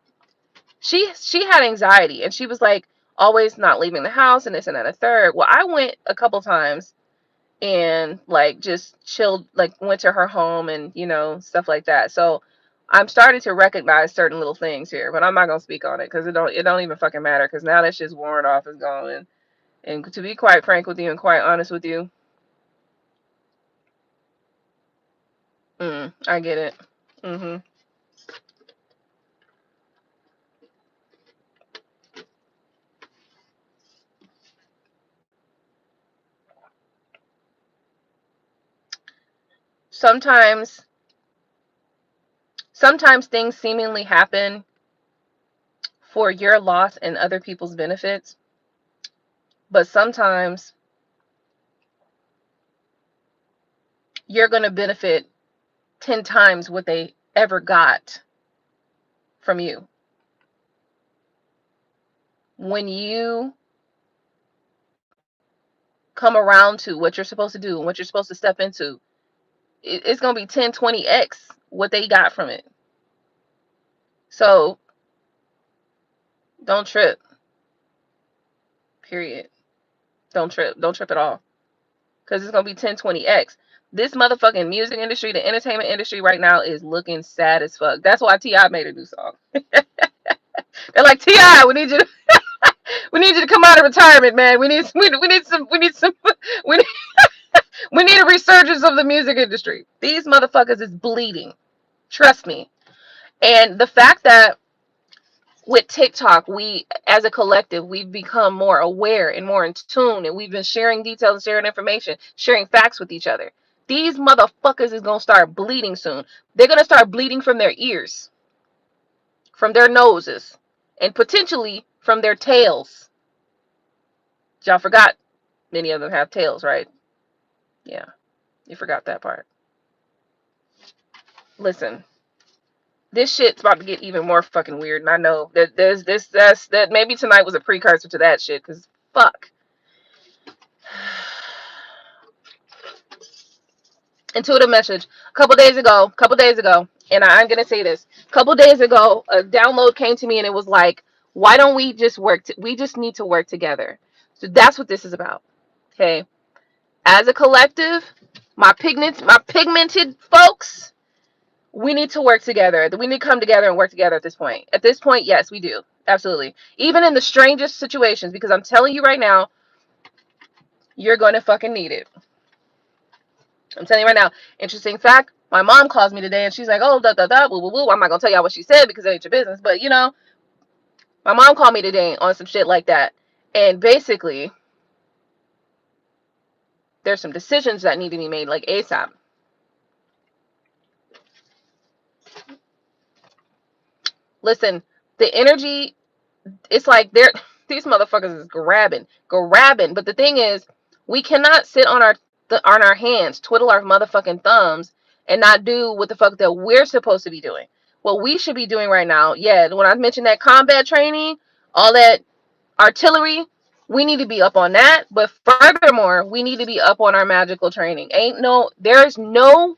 she had anxiety, and she was like always not leaving the house and this and that and a third. Well, I went a couple times and like just chilled, like went to her home and stuff like that. So I'm starting to recognize certain little things here, but I'm not gonna speak on it because it don't even fucking matter because now that shit's worn off, is gone. And to be quite frank with you and quite honest with you, I get it. Mm-hmm. Sometimes, sometimes things seemingly happen for your loss and other people's benefits, but sometimes you're going to benefit 10 times what they ever got from you. When you come around to what you're supposed to do and what you're supposed to step into, it's going to be 10, 20x what they got from it. So don't trip. Period. Don't trip. Don't trip at all. Because it's going to be 10, 20x. This motherfucking music industry, the entertainment industry right now is looking sad as fuck. That's why T.I. made a new song. They're like, T.I., we need you to we need you to come out of retirement, man. We need some we need we need, we need a resurgence of the music industry. These motherfuckers is bleeding. Trust me. And the fact that with TikTok, we as a collective, we've become more aware and more in tune, and we've been sharing details, sharing information, sharing facts with each other. These motherfuckers is gonna start bleeding soon. They're gonna start bleeding from their ears, from their noses, and potentially from their tails. Y'all forgot many of them have tails, right? Yeah, you forgot that part. Listen, this shit's about to get even more fucking weird, and I know that there's that maybe tonight was a precursor to that shit, because fuck. Intuitive message a couple days ago, and I'm gonna say this. A couple days ago, a download came to me, and it was like, why don't we just we just need to work together. So that's what this is about. Okay, as a collective, my pigmented folks, we need to work together. We need to come together and work together at this point. At this point, yes, we do. Absolutely. Even in the strangest situations, because I'm telling you right now, you're going to fucking need it. I'm telling you right now. Interesting fact, my mom calls me today and she's like, oh, da, da, da, woo, woo, woo. I'm not going to tell y'all what she said because it ain't your business. But, you know, my mom called me today on some shit like that. And basically, there's some decisions that need to be made, like ASAP. Listen, the energy, it's like these motherfuckers is grabbing. But the thing is, we cannot sit on our hands, twiddle our motherfucking thumbs, and not do what the fuck that we're supposed to be doing. What we should be doing right now, yeah, when I mentioned that combat training, all that artillery, we need to be up on that. But furthermore, we need to be up on our magical training. There's no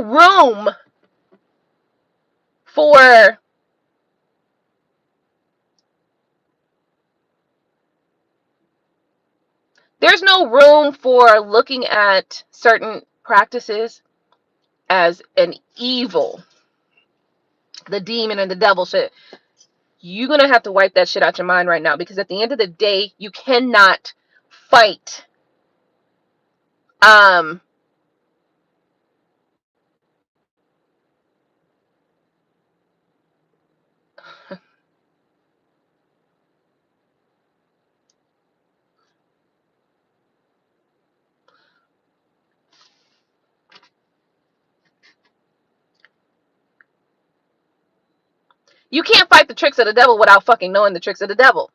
room for looking at certain practices as an evil, the demon and the devil shit. You're gonna have to wipe that shit out your mind right now, because at the end of the day, you cannot fight you can't fight the tricks of the devil without fucking knowing the tricks of the devil.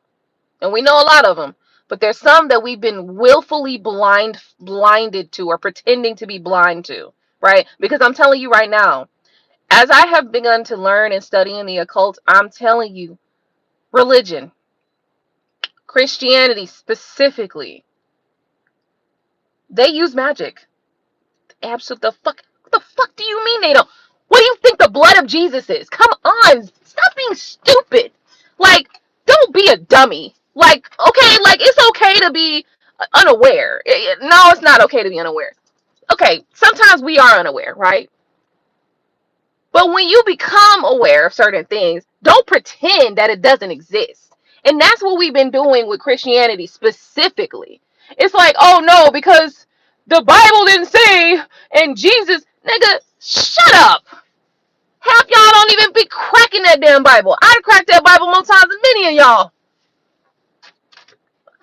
And we know a lot of them. But there's some that we've been willfully blinded to, or pretending to be blind to, right? Because I'm telling you right now, as I have begun to learn and study in the occult, I'm telling you, religion, Christianity specifically, they use magic. Absolutely. What the fuck do you mean they don't? What do you think the blood of Jesus is? Come on, stop being stupid. Like, don't be a dummy. Like, okay, like, it's okay to be unaware. No, it's not okay to be unaware. Okay, sometimes we are unaware, right? But when you become aware of certain things, don't pretend that it doesn't exist. And that's what we've been doing with Christianity specifically. It's like, oh no, because the Bible didn't say, and Jesus, nigga, shut up. cracking that damn Bible. I done cracked that Bible more times than many of y'all.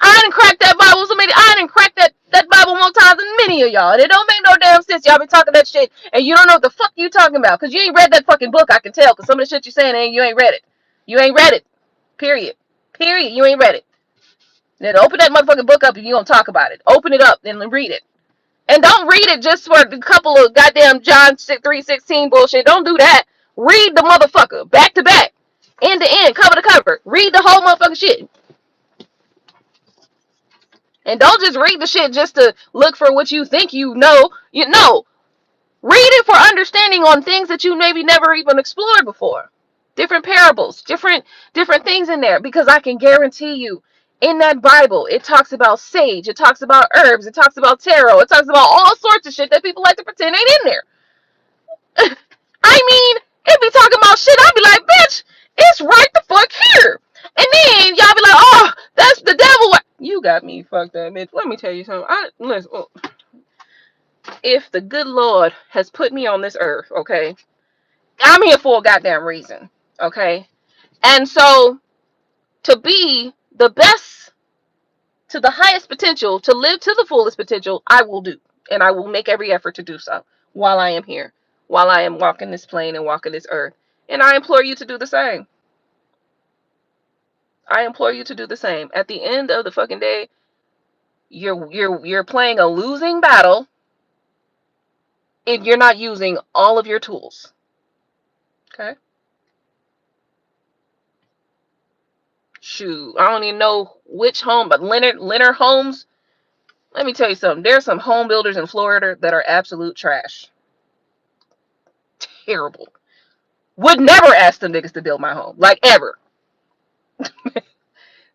I done cracked that Bible so many. I done cracked that Bible more times than many of y'all. And it don't make no damn sense. Y'all be talking that shit and you don't know what the fuck you talking about. Because you ain't read that fucking book, I can tell. Because some of the shit you saying, you ain't read it. You ain't read it. Period. Period. You ain't read it. Then open that motherfucking book up and you gonna talk about it. Open it up and read it. And don't read it just for a couple of goddamn John 3:16 bullshit. Don't do that. Read the motherfucker back to back, end to end, cover to cover. Read the whole motherfucking shit. And don't just read the shit just to look for what you think you know. You know, read it for understanding on things that you maybe never even explored before. Different parables, different things in there. Because I can guarantee you, in that Bible, it talks about sage, it talks about herbs, it talks about tarot, it talks about all sorts of shit that people like to pretend ain't in there. I mean, it be talking about shit. I be like, bitch, it's right the fuck here. And then y'all be like, oh, that's the devil. You got me fucked up, bitch. Let me tell you something. Listen, if the good Lord has put me on this earth, okay, I'm here for a goddamn reason, okay? And so to be the best, to the highest potential, to live to the fullest potential, I will do. And I will make every effort to do so while I am here, while I am walking this plane and walking this earth. And I implore you to do the same. I implore you to do the same. At the end of the fucking day, you're playing a losing battle if you're not using all of your tools. Okay? Shoot, I don't even know which home, but Leonard Homes. Let me tell you something. There's some home builders in Florida that are absolute trash. Terrible. Would never ask them niggas to build my home. Like, ever.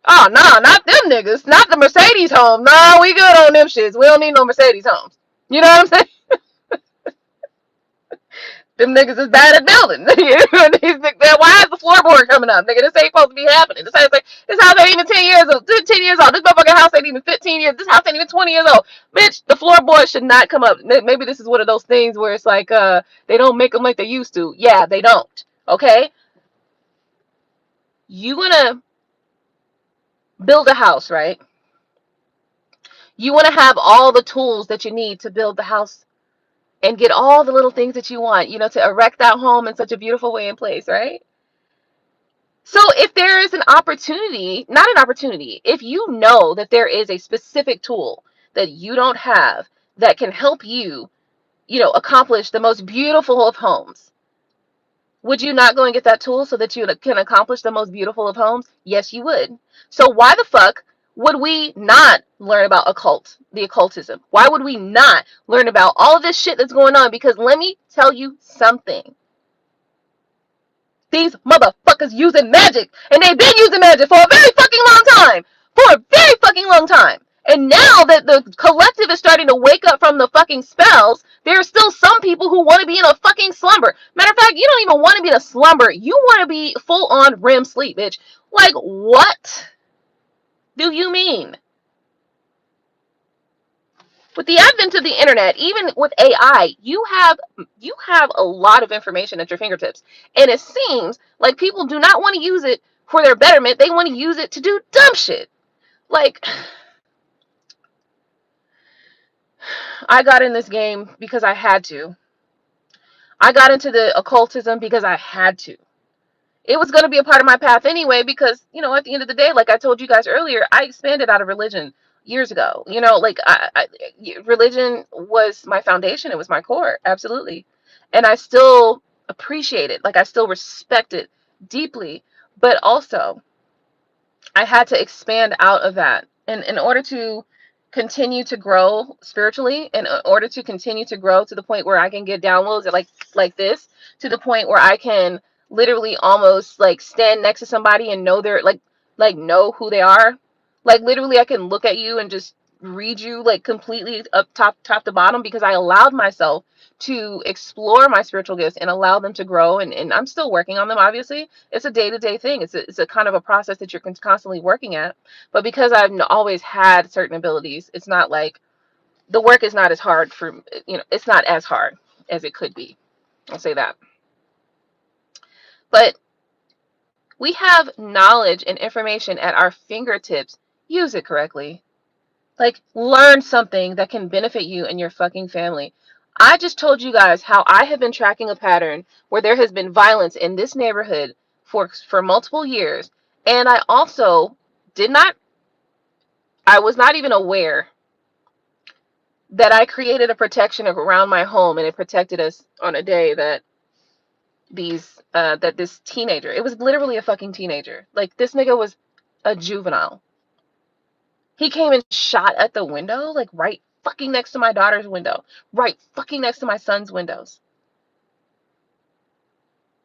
Oh, no, not them niggas. Not the Mercedes home. No, we good on them shits. We don't need no Mercedes homes. You know what I'm saying? Them niggas is bad at building. Why is the floorboard coming up? Nigga, this ain't supposed to be happening. This house ain't even 10 years old. 10 years old. This motherfucking house ain't even 15 years. This house ain't even 20 years old. Bitch, the floorboard should not come up. Maybe this is one of those things where it's like, they don't make them like they used to. Yeah, they don't. Okay? You wanna build a house, right? You wanna have all the tools that you need to build the house and get all the little things that you want, to erect that home in such a beautiful way in place, right? So if there is an opportunity, not an opportunity, if you know that there is a specific tool that you don't have that can help you, accomplish the most beautiful of homes, would you not go and get that tool so that you can accomplish the most beautiful of homes? Yes, you would. So why the fuck would we not learn about the occultism? Why would we not learn about all of this shit that's going on? Because let me tell you something. These motherfuckers using magic, and they've been using magic for a very fucking long time. For a very fucking long time. And now that the collective is starting to wake up from the fucking spells, there are still some people who want to be in a fucking slumber. Matter of fact, you don't even want to be in a slumber. You want to be full on REM sleep, bitch. Like, what do you mean? With the advent of the internet, even with AI, you have a lot of information at your fingertips. And it seems like people do not want to use it for their betterment. They want to use it to do dumb shit. Like, I got in this game because I had to. I got into the occultism because I had to. It was going to be a part of my path anyway because, at the end of the day, like I told you guys earlier, I expanded out of religion years ago. Religion was my foundation. It was my core. Absolutely. And I still appreciate it. Like, I still respect it deeply. But also, I had to expand out of that. And in order to continue to grow spiritually, and in order to continue to grow to the point where I can get downloads like this, to the point where I can literally almost like stand next to somebody and know they're like know who they are. Like, literally I can look at you and just read you like completely up top to bottom, because I allowed myself to explore my spiritual gifts and allow them to grow, and I'm still working on them. Obviously, it's a day-to-day thing. It's a kind of a process that you're constantly working at. But because I've always had certain abilities, it's not like the work is not as hard it's not as hard as it could be. I'll say that. But We have knowledge and information at our fingertips. Use it correctly. Like, learn something that can benefit you and your fucking family. I just told you guys how I have been tracking a pattern where there has been violence in this neighborhood for multiple years. And I also I was not even aware that I created a protection around my home, and it protected us on a day that this teenager, it was literally a fucking teenager. Like, this nigga was a juvenile. He came and shot at the window, like right fucking next to my daughter's window, right fucking next to my son's windows.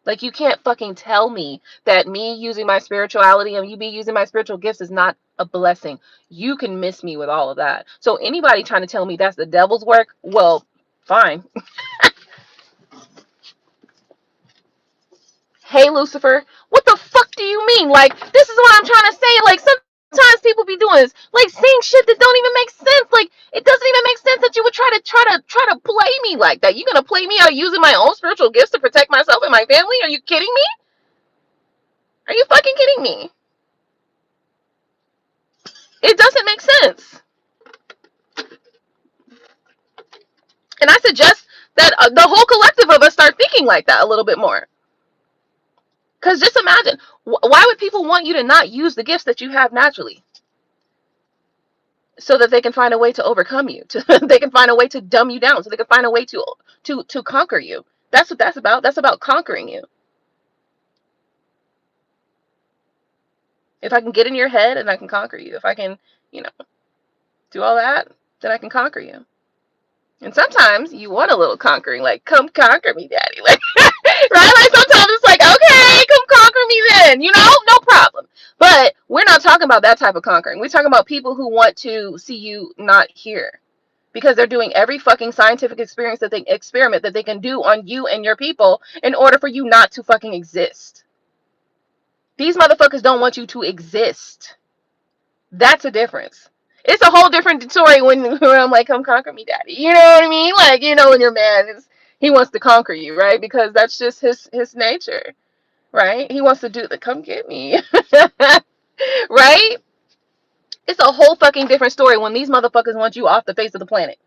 Like, you can't fucking tell me that me using my spirituality and you be using my spiritual gifts is not a blessing. You can miss me with all of that. So anybody trying to tell me that's the devil's work, well, fine. Hey, Lucifer, what the fuck do you mean? Like, this is what I'm trying to say. Like, sometimes people be doing this, like saying shit that don't even make sense. Like, it doesn't even make sense that you would try to play me like that. You gonna play me out using my own spiritual gifts to protect myself and my family? Are you kidding me? Are you fucking kidding me? It doesn't make sense. And I suggest that the whole collective of us start thinking like that a little bit more. Because just imagine, why would people want you to not use the gifts that you have naturally? So that they can find a way to overcome you. They can find a way to dumb you down. So they can find a way to conquer you. That's what that's about. That's about conquering you. If I can get in your head, and I can conquer you. If I can, do all that, then I can conquer you. And sometimes you want a little conquering, like, come conquer me, daddy. Like, right? Like, sometimes it's like, okay, come conquer me then, no problem. But we're not talking about that type of conquering. We're talking about people who want to see you not here. Because they're doing every fucking scientific experiment that they can do on you and your people in order for you not to fucking exist. These motherfuckers don't want you to exist. That's a difference. It's a whole different story when I'm like, come conquer me, daddy. You know what I mean? Like, when your man he wants to conquer you, right? Because that's just his nature, right? He wants to do the come get me. Right? It's a whole fucking different story when these motherfuckers want you off the face of the planet.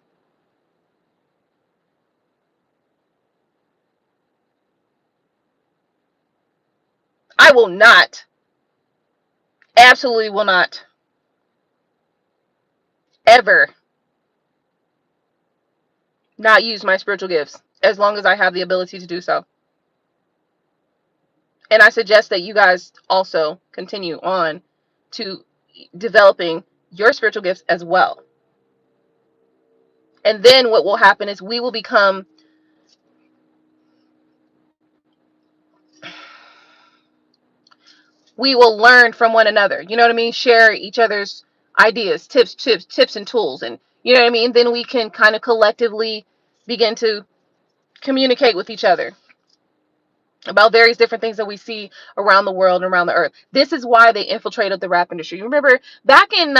I will not. Absolutely will not. Ever not use my spiritual gifts as long as I have the ability to do so. And I suggest that you guys also continue on to developing your spiritual gifts as well. And then what will happen is we will learn from one another. You know what I mean? Share each other's ideas, tips and tools. And you know what I mean? Then we can kind of collectively begin to communicate with each other about various different things that we see around the world and around the earth. This is why they infiltrated the rap industry. You remember back in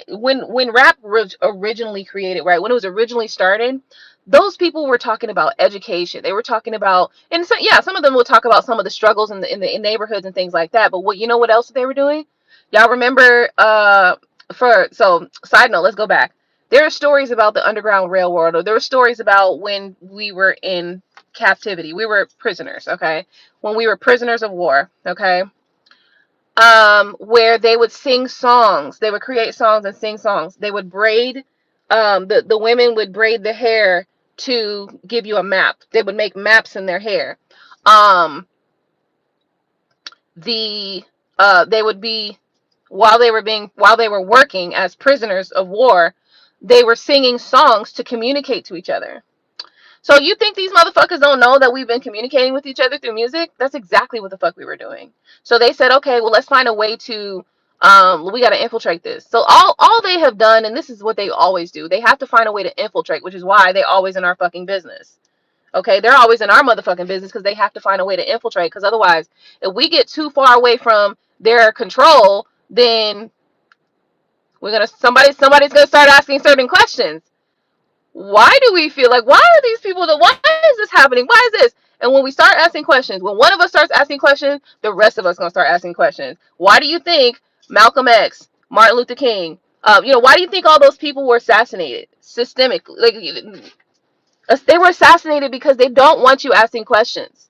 when rap was originally created, right? When it was originally started, those people were talking about education. They were talking about, and so, yeah, some of them will talk about some of the struggles in the neighborhoods and things like that. But what else they were doing? Y'all remember? Side note, let's go back. There are stories about the Underground Railroad, or there were stories about when we were in captivity. We were prisoners, okay? When we were prisoners of war, okay? Where they would sing songs. They would create songs and sing songs. They would braid, the women would braid the hair to give you a map. They would make maps in their hair. They would be, while they were working as prisoners of war, they were singing songs to communicate to each other. So you think these motherfuckers don't know that we've been communicating with each other through music? That's exactly what the fuck we were doing. So they said, okay, well, let's find a way to, we got to infiltrate this. So all they have done, and this is what they always do, they have to find a way to infiltrate, which is why they're always in our fucking business. Okay, they're always in our motherfucking business because they have to find a way to infiltrate. Because otherwise, if we get too far away from their control, then somebody's gonna start asking certain questions. Why do we feel like, why are these people, why is this happening? Why is this? And when we start asking questions, when one of us starts asking questions, the rest of us are going to start asking questions. Why do you think Malcolm X, Martin Luther King, why do you think all those people were assassinated systemically? Like, they were assassinated because they don't want you asking questions.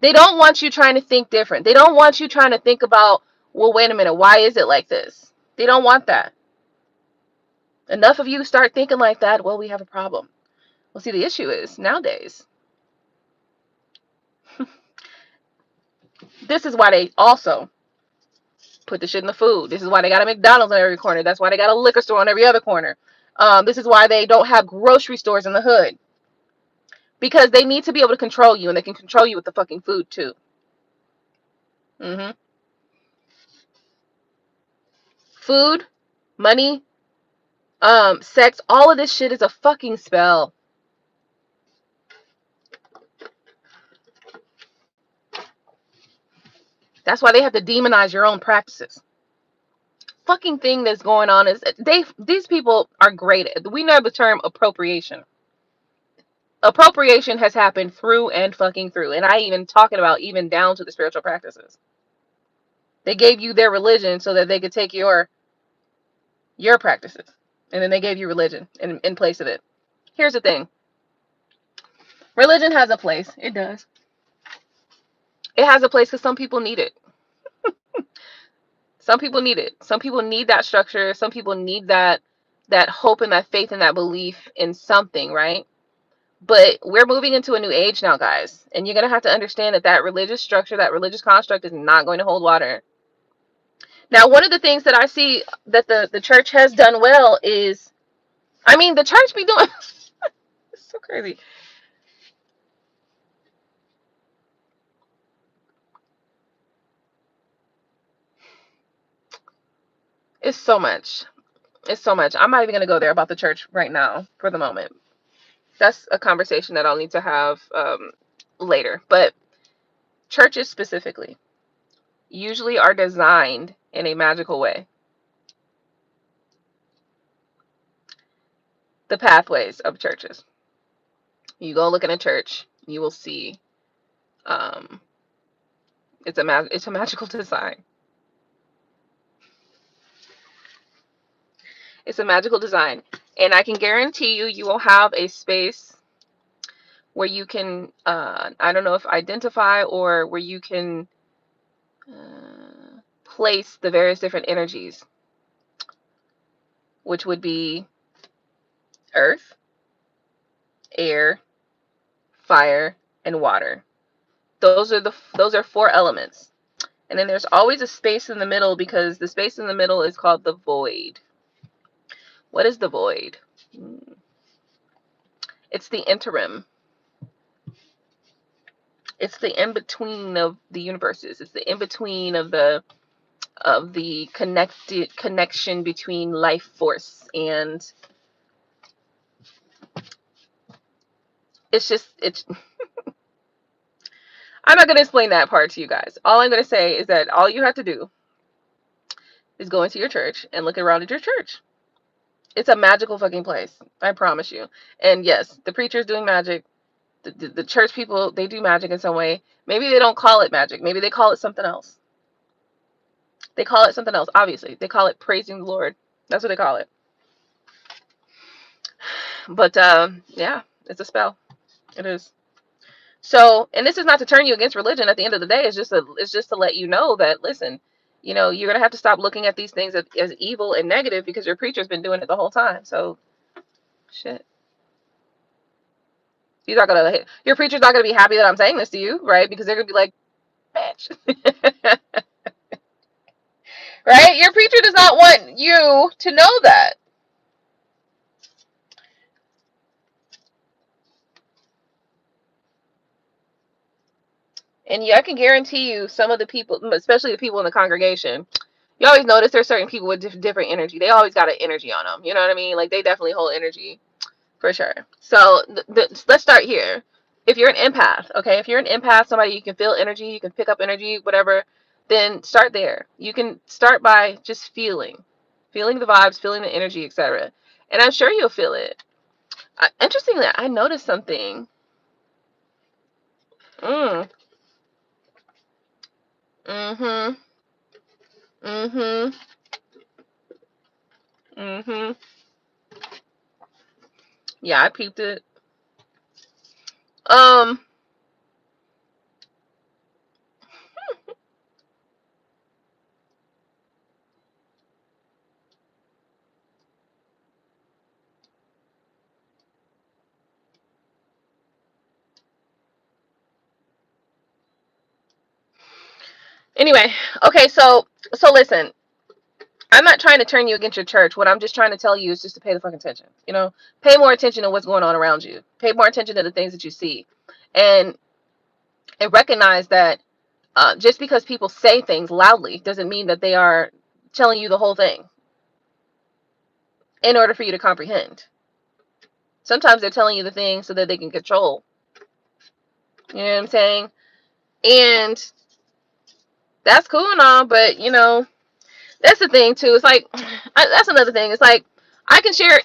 They don't want you trying to think different. They don't want you trying to think about, well, wait a minute, why is it like this? They don't want that. Enough of you start thinking like that, well, we have a problem. Well, see, the issue is nowadays, this is why they also put the shit in the food. This is why they got a McDonald's on every corner. That's why they got a liquor store on every other corner. This is why they don't have grocery stores in the hood. Because they need to be able to control you, and they can control you with the fucking food too. Food, money, sex, all of this shit is a fucking spell. That's why they have to demonize your own practices. Fucking thing that's going on is these people are great. We know the term appropriation. Appropriation has happened through and fucking through. And I even talking about even down to the spiritual practices. They gave you their religion so that they could take your practices. And then they gave you religion in place of it. Here's the thing. Religion has a place. It does. It has a place because some people need it. Some people need it. Some people need that structure. Some people need that hope and that faith and that belief in something, right? But we're moving into a new age now, guys. And you're going to have to understand that religious structure, that religious construct is not going to hold water. Now, one of the things that I see that the church has done well is, the church be doing, it's so crazy. It's so much. It's so much. I'm not even going to go there about the church right now for the moment. That's a conversation that I'll need to have later. But churches specifically usually are designed in a magical way. The pathways of churches. You go look in a church, you will see it's a magical design. It's a magical design. And I can guarantee you will have a space where you can, I don't know if identify or where you can place the various different energies, which would be earth, air, fire, and water. Those are 4 elements. And then there's always a space in the middle, because the space in the middle is called the void. What is the void? It's the interim. It's the in-between of the universes. It's the in-between of the connection between life force, and it's I'm not going to explain that part to you guys. All I'm going to say is that all you have to do is go into your church and look around at your church. It's a magical fucking place. I promise you. And yes, the preacher's doing magic. The church people, they do magic in some way. Maybe they don't call it magic. Maybe they call it something else. They call it something else, obviously. They call it praising the Lord. That's what they call it. But, yeah, it's a spell. It is. So, and this is not to turn you against religion. At the end of the day, it's just to let you know that, listen, you're going to have to stop looking at these things as evil and negative, because your preacher's been doing it the whole time. So, shit. Your preacher's not going to be happy that I'm saying this to you, right? Because they're going to be like, bitch. Right? Your preacher does not want you to know that. And yeah, I can guarantee you some of the people, especially the people in the congregation, you always notice there's certain people with different energy. They always got an energy on them. You know what I mean? Like, they definitely hold energy, for sure. So let's start here. If you're an empath, okay? If you're an empath, somebody you can feel energy, you can pick up energy, whatever, then start there. You can start by just feeling the vibes, feeling the energy, etc. And I'm sure you'll feel it. Interestingly, I noticed something. Mm. Mhm. Mhm. Mhm. Yeah, I peeped it. Um. Anyway, okay, so listen. I'm not trying to turn you against your church. What I'm just trying to tell you is just to pay the fucking attention. You know, pay more attention to what's going on around you. Pay more attention to the things that you see, and and recognize that just because people say things loudly doesn't mean that they are telling you the whole thing in order for you to comprehend. Sometimes they're telling you the thing so that they can control. You know what I'm saying? And that's cool and all, but you know, that's the thing too. It's like that's another thing. It's like I can share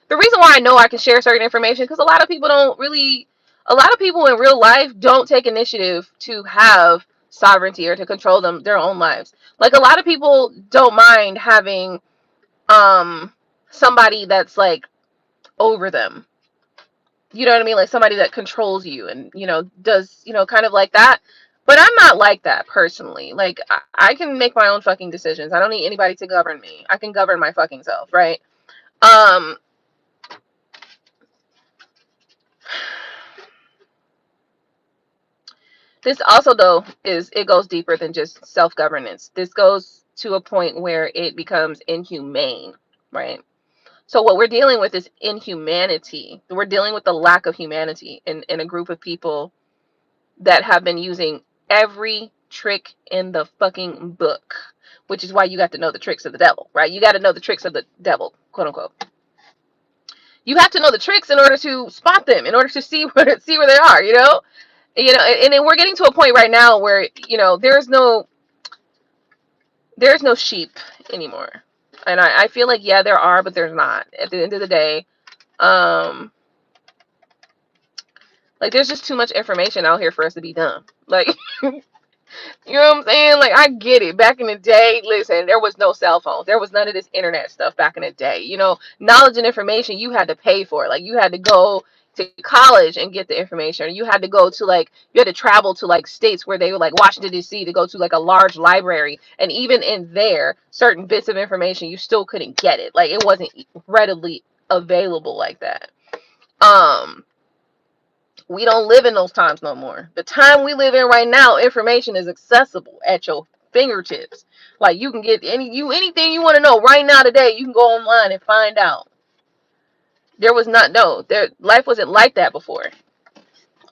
the reason why I know I can share certain information because a lot of people don't really, a lot of people in real life don't take initiative to have sovereignty or to control their own lives. Like a lot of people don't mind having um somebody that's like over them. You know what I mean? Like somebody that controls you and, you know, does, you know, kind of like that. But I'm not like that personally. Like, I can make my own fucking decisions. I don't need anybody to govern me. I can govern my fucking self, right? Um, this also, though, it goes deeper than just self-governance. This goes to a point where it becomes inhumane, right? So what we're dealing with is inhumanity. We're dealing with the lack of humanity in a group of people that have been using every trick in the fucking book, which is why you got to know the tricks of the devil, right? You got to know the tricks of the devil, quote unquote. You have to know the tricks in order to spot them, in order to see where they are, you know, and then we're getting to a point right now where you know there's no sheep anymore, and I feel like yeah there are, but there's not. At the end of the day, um, like there's just too much information out here for us to be dumb, like. You know what I'm saying? Like, I get it. Back in the day, listen, there was no cell phones. There was none of this internet stuff back in the day. You know, knowledge and information you had to pay for. Like, you had to go to college and get the information. Or you had to go to, like, you had to travel to, like, states where they were, like, Washington, D.C. to go to, like, a large library. And even in there, certain bits of information, you still couldn't get it. Like, it wasn't readily available like that. We don't live in those times no more. The time we live in right now, information is accessible at your fingertips. Like you can get anything you want to know right now today. You can go online and find out. There was not no there life wasn't like that before.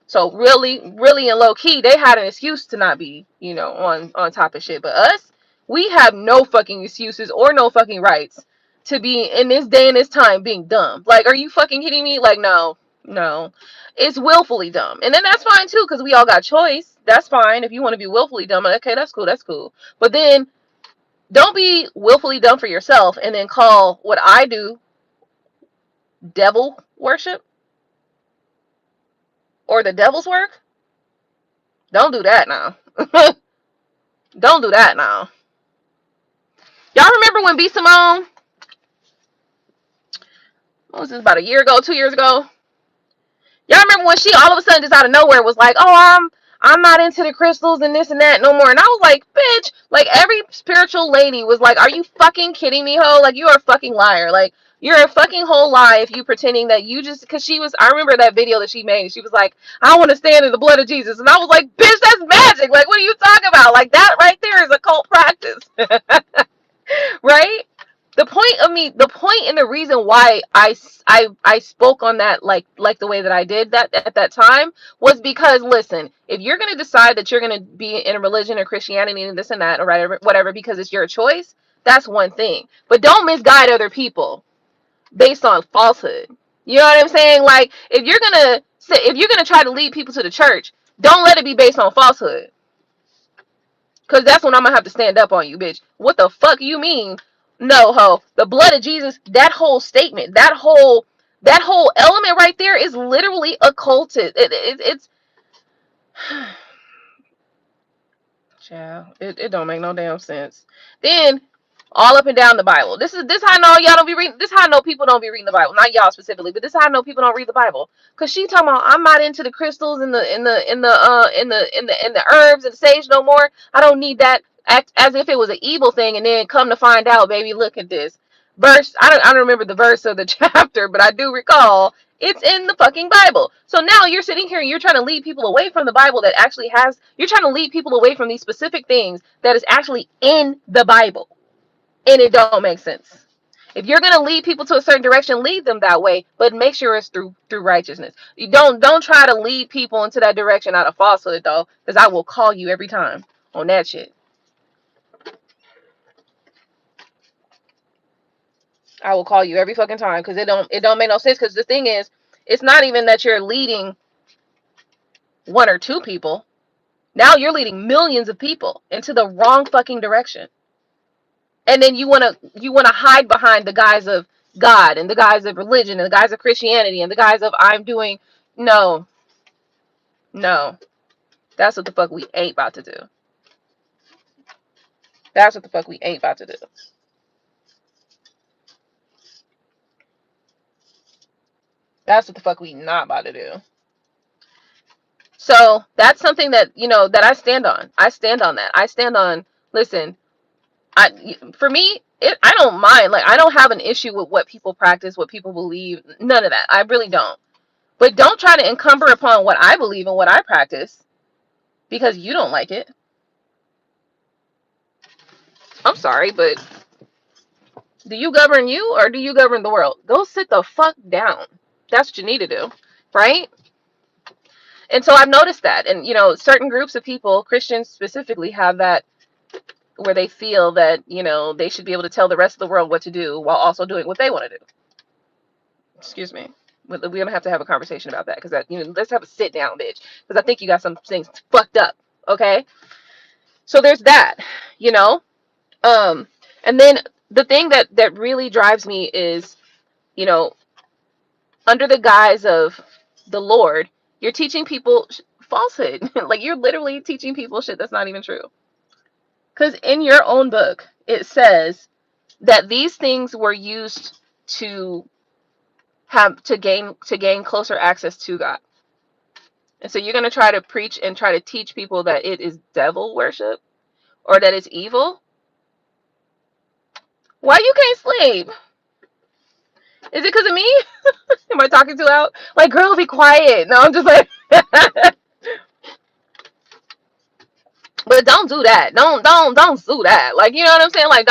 So really, really in low key, they had an excuse to not be, you know, on top of shit. But us, we have no fucking excuses or no fucking rights to be in this day and this time being dumb. Like, are you fucking kidding me? Like, no, no, it's willfully dumb, and then that's fine too, because we all got choice. That's fine if you want to be willfully dumb. Okay, that's cool. That's cool. But then don't be willfully dumb for yourself, and then call what I do devil worship or the devil's work. Don't do that now. Don't do that now. Y'all remember when B Simone, what was this, about a year ago, 2 years ago? Y'all remember when she all of a sudden just out of nowhere was like, "Oh, I'm not into the crystals and this and that no more." And I was like, "Bitch!" Like every spiritual lady was like, "Are you fucking kidding me, ho? Like you are a fucking liar. Like you're a fucking whole lie if you pretending that you just." Because she was, I remember that video that she made. She was like, "I want to stand in the blood of Jesus," and I was like, "Bitch, that's magic. Like what are you talking about? Like that right there is a cult practice." Right? The point and the reason why I spoke on that like the way that I did that at that time was because listen, if you're gonna decide that you're gonna be in a religion or Christianity and this and that or whatever because it's your choice, that's one thing. But don't misguide other people based on falsehood. You know what I'm saying? Like if you're gonna try to lead people to the church, don't let it be based on falsehood. Cause that's when I'm gonna have to stand up on you, bitch. What the fuck you mean? No, ho. The blood of Jesus, that whole statement, that whole element right there is literally occulted. It's Child, it don't make no damn sense. Then all up and down the Bible. This how I know y'all don't be reading. This how I know people don't be reading the Bible. Not y'all specifically, but this how I know people don't read the Bible. Cause she talking about I'm not into the crystals and the herbs and sage no more. I don't need that. Act as if it was an evil thing, and then come to find out, baby, look at this verse. I don't remember the verse or the chapter, but I do recall it's in the fucking Bible. So now you're sitting here and you're trying to lead people away from the Bible that actually has, you're trying to lead people away from these specific things that is actually in the Bible. And it don't make sense. If you're gonna lead people to a certain direction, lead them that way, but make sure it's through righteousness. You don't try to lead people into that direction out of falsehood though, because I will call you every time on that shit. I will call you every fucking time because it don't make no sense. Because the thing is, it's not even that you're leading one or two people. Now you're leading millions of people into the wrong fucking direction. And then you wanna hide behind the guise of God and the guise of religion and the guise of Christianity and the guise of I'm doing no. No. That's what the fuck we ain't about to do. That's what the fuck we ain't about to do. That's what the fuck we not about to do. So that's something that that I stand on. I stand on that. I stand on. Listen, for me, I don't mind. Like I don't have an issue with what people practice, what people believe. None of that. I really don't. But don't try to encumber upon what I believe and what I practice because you don't like it. I'm sorry, but do you govern you or do you govern the world? Go sit the fuck down. That's what you need to do, right? And so I've noticed that, and certain groups of people, Christians specifically, have that where they feel that they should be able to tell the rest of the world what to do while also doing what they want to do. Excuse me. We're gonna have to have a conversation about that because let's have a sit down, bitch. Because I think you got some things fucked up. Okay. So there's that. You know. And then the thing that really drives me is, you know, under the guise of the Lord, you're teaching people falsehood. Like you're literally teaching people shit that's not even true. Because in your own book, it says that these things were used to gain closer access to God. And so you're going to try to preach and try to teach people that it is devil worship or that it's evil. Why you can't sleep? Is it because of me? Am I talking too loud? Like, girl, be quiet. No, I'm just like, but don't do that. Don't do that. Like, you know what I'm saying? Like,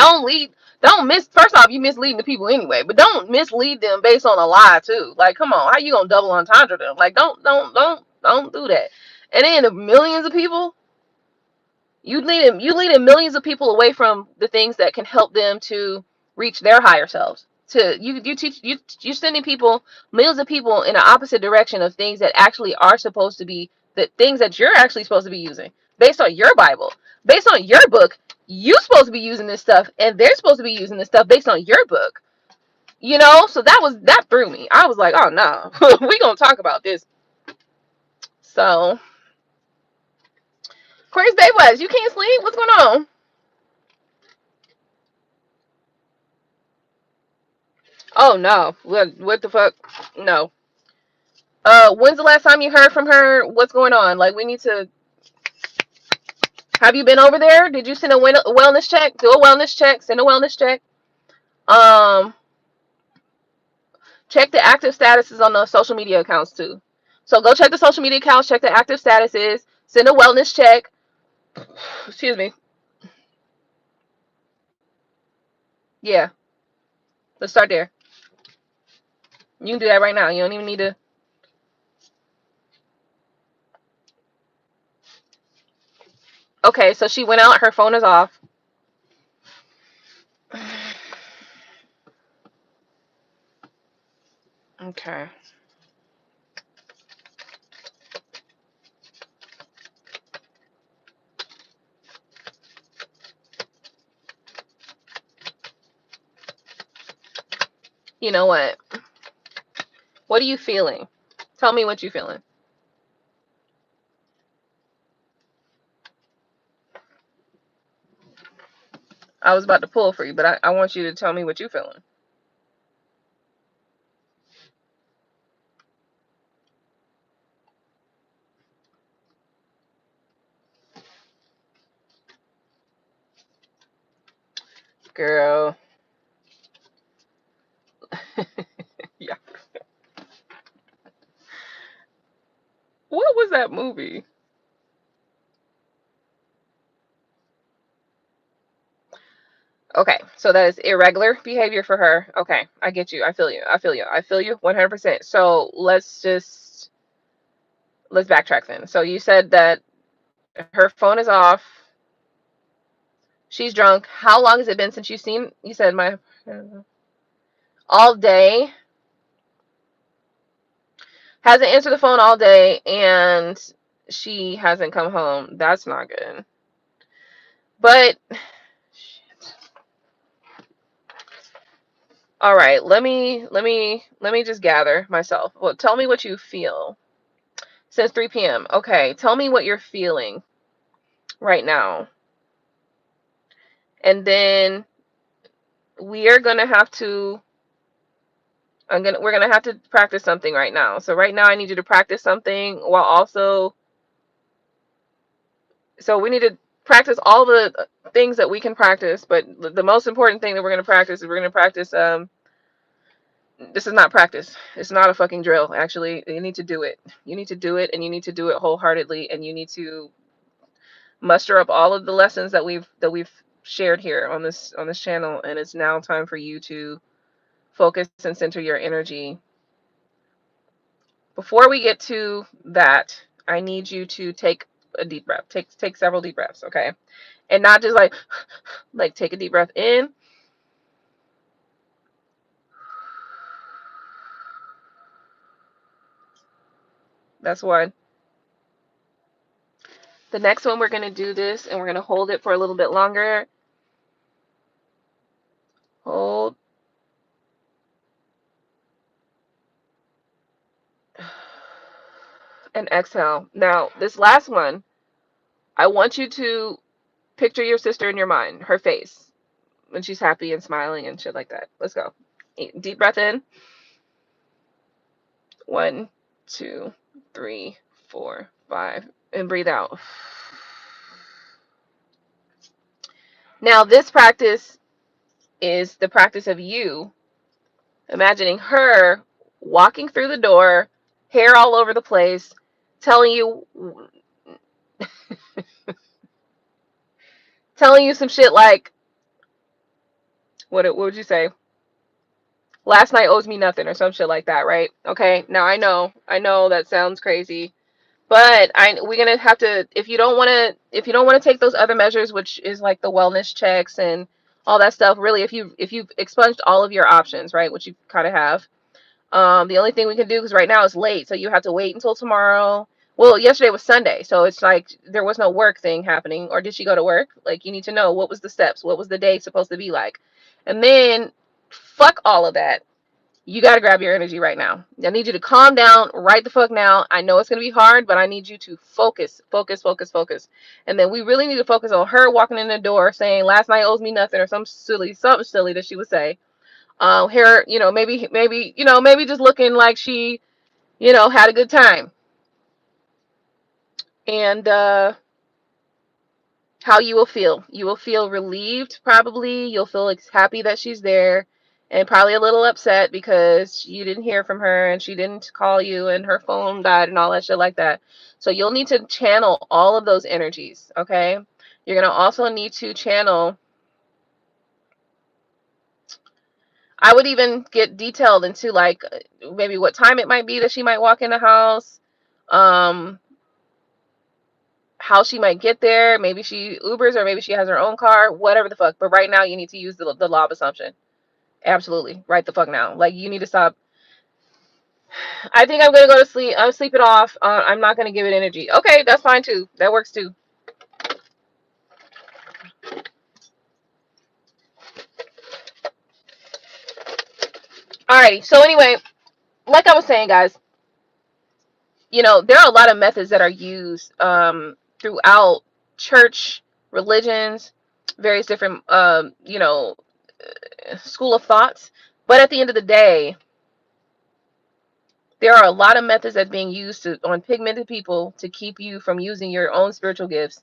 first off, you misleading the people anyway, but don't mislead them based on a lie too. Like, come on, how you gonna double entendre them? Like, don't do that. And then the millions of people, you leading millions of people away from the things that can help them to reach their higher selves. You're sending people, millions of people, in the opposite direction of things that actually are supposed to be the things that you're actually supposed to be using based on your Bible, based on your book. You're supposed to be using this stuff, and they're supposed to be using this stuff based on your book. So that threw me. I was like, oh no, we gonna talk about this. So, Aquarius Babe, you can't sleep? What's going on? Oh no, what the fuck? No. When's the last time you heard from her? What's going on? Like, we need to. Have you been over there? Did you send a wellness check? Do a wellness check. Send a wellness check. Um, check the active statuses on the social media accounts too. So go check the social media accounts. Check the active statuses. Send a wellness check. Excuse me. Yeah, let's start there. You can do that right now. You don't even need to. Okay, so she went out. Her phone is off. Okay. You know what? What are you feeling? Tell me what you're feeling. I was about to pull for you, but I want you to tell me what you're feeling. Girl. Yeah. What was that movie? Okay, so that is irregular behavior for her. Okay, I get you. I feel you. I feel you. I feel you 100%. So let's backtrack then. So you said that her phone is off. She's drunk. How long has it been since you've seen? You said my all day. Hasn't answered the phone all day, and she hasn't come home. That's not good. But shit. All right, let me just gather myself. Well, tell me what you feel. Since 3 p.m. Okay, tell me what you're feeling right now. And then we are gonna have to we're gonna have to practice something right now. So right now I need you to practice something while also, so we need to practice all the things that we can practice, but the most important thing that we're gonna practice is we're gonna practice this is not practice. It's not a fucking drill, actually. You need to do it. You need to do it, and you need to do it wholeheartedly, and you need to muster up all of the lessons that we've shared here on this channel, and it's now time for you to focus and center your energy. Before we get to that, I need you to take a deep breath. Take several deep breaths, okay? And not just like take a deep breath in. That's one. The next one, we're going to do this, and we're going to hold it for a little bit longer. Hold. And exhale. Now, this last one, I want you to picture your sister in your mind, her face, when she's happy and smiling and shit like that. Let's go. Deep breath in. 1, 2, 3, 4, 5. And breathe out. Now, this practice is the practice of you imagining her walking through the door, hair all over the place, telling you some shit like, what would you say? Last night owes me nothing, or some shit like that, right? Okay. Now I know that sounds crazy, but we're gonna have to, if you don't want to take those other measures, which is like the wellness checks and all that stuff. Really, if you've expunged all of your options, right, which you kind of have, the only thing we can do, because right now it's late, so you have to wait until tomorrow. Well, yesterday was Sunday, so it's like there was no work thing happening. Or did she go to work? Like, you need to know, what was the steps, what was the day supposed to be like, and then fuck all of that. You got to grab your energy right now. I need you to calm down right the fuck now. I know it's going to be hard, but I need you to focus. And then we really need to focus on her walking in the door saying, last night owes me nothing, or something silly that she would say. Her, maybe just looking like she, had a good time. And how you will feel. You will feel relieved, probably. You'll feel happy that she's there, and probably a little upset because you didn't hear from her and she didn't call you and her phone died and all that shit like that. So you'll need to channel all of those energies, okay? You're going to also need to channel, I would even get detailed into like maybe what time it might be that she might walk in the house, how she might get there. Maybe she Ubers, or maybe she has her own car, whatever the fuck. But right now you need to use the law of assumption. Absolutely. Right the fuck now. Like, you need to stop. I think I'm going to go to sleep. I'll sleep it off. I'm not going to give it energy. Okay, that's fine too. That works too. Alrighty. So anyway, like I was saying, guys, there are a lot of methods that are used throughout church, religions, various different, school of thoughts. But at the end of the day, there are a lot of methods that's being used on pigmented people to keep you from using your own spiritual gifts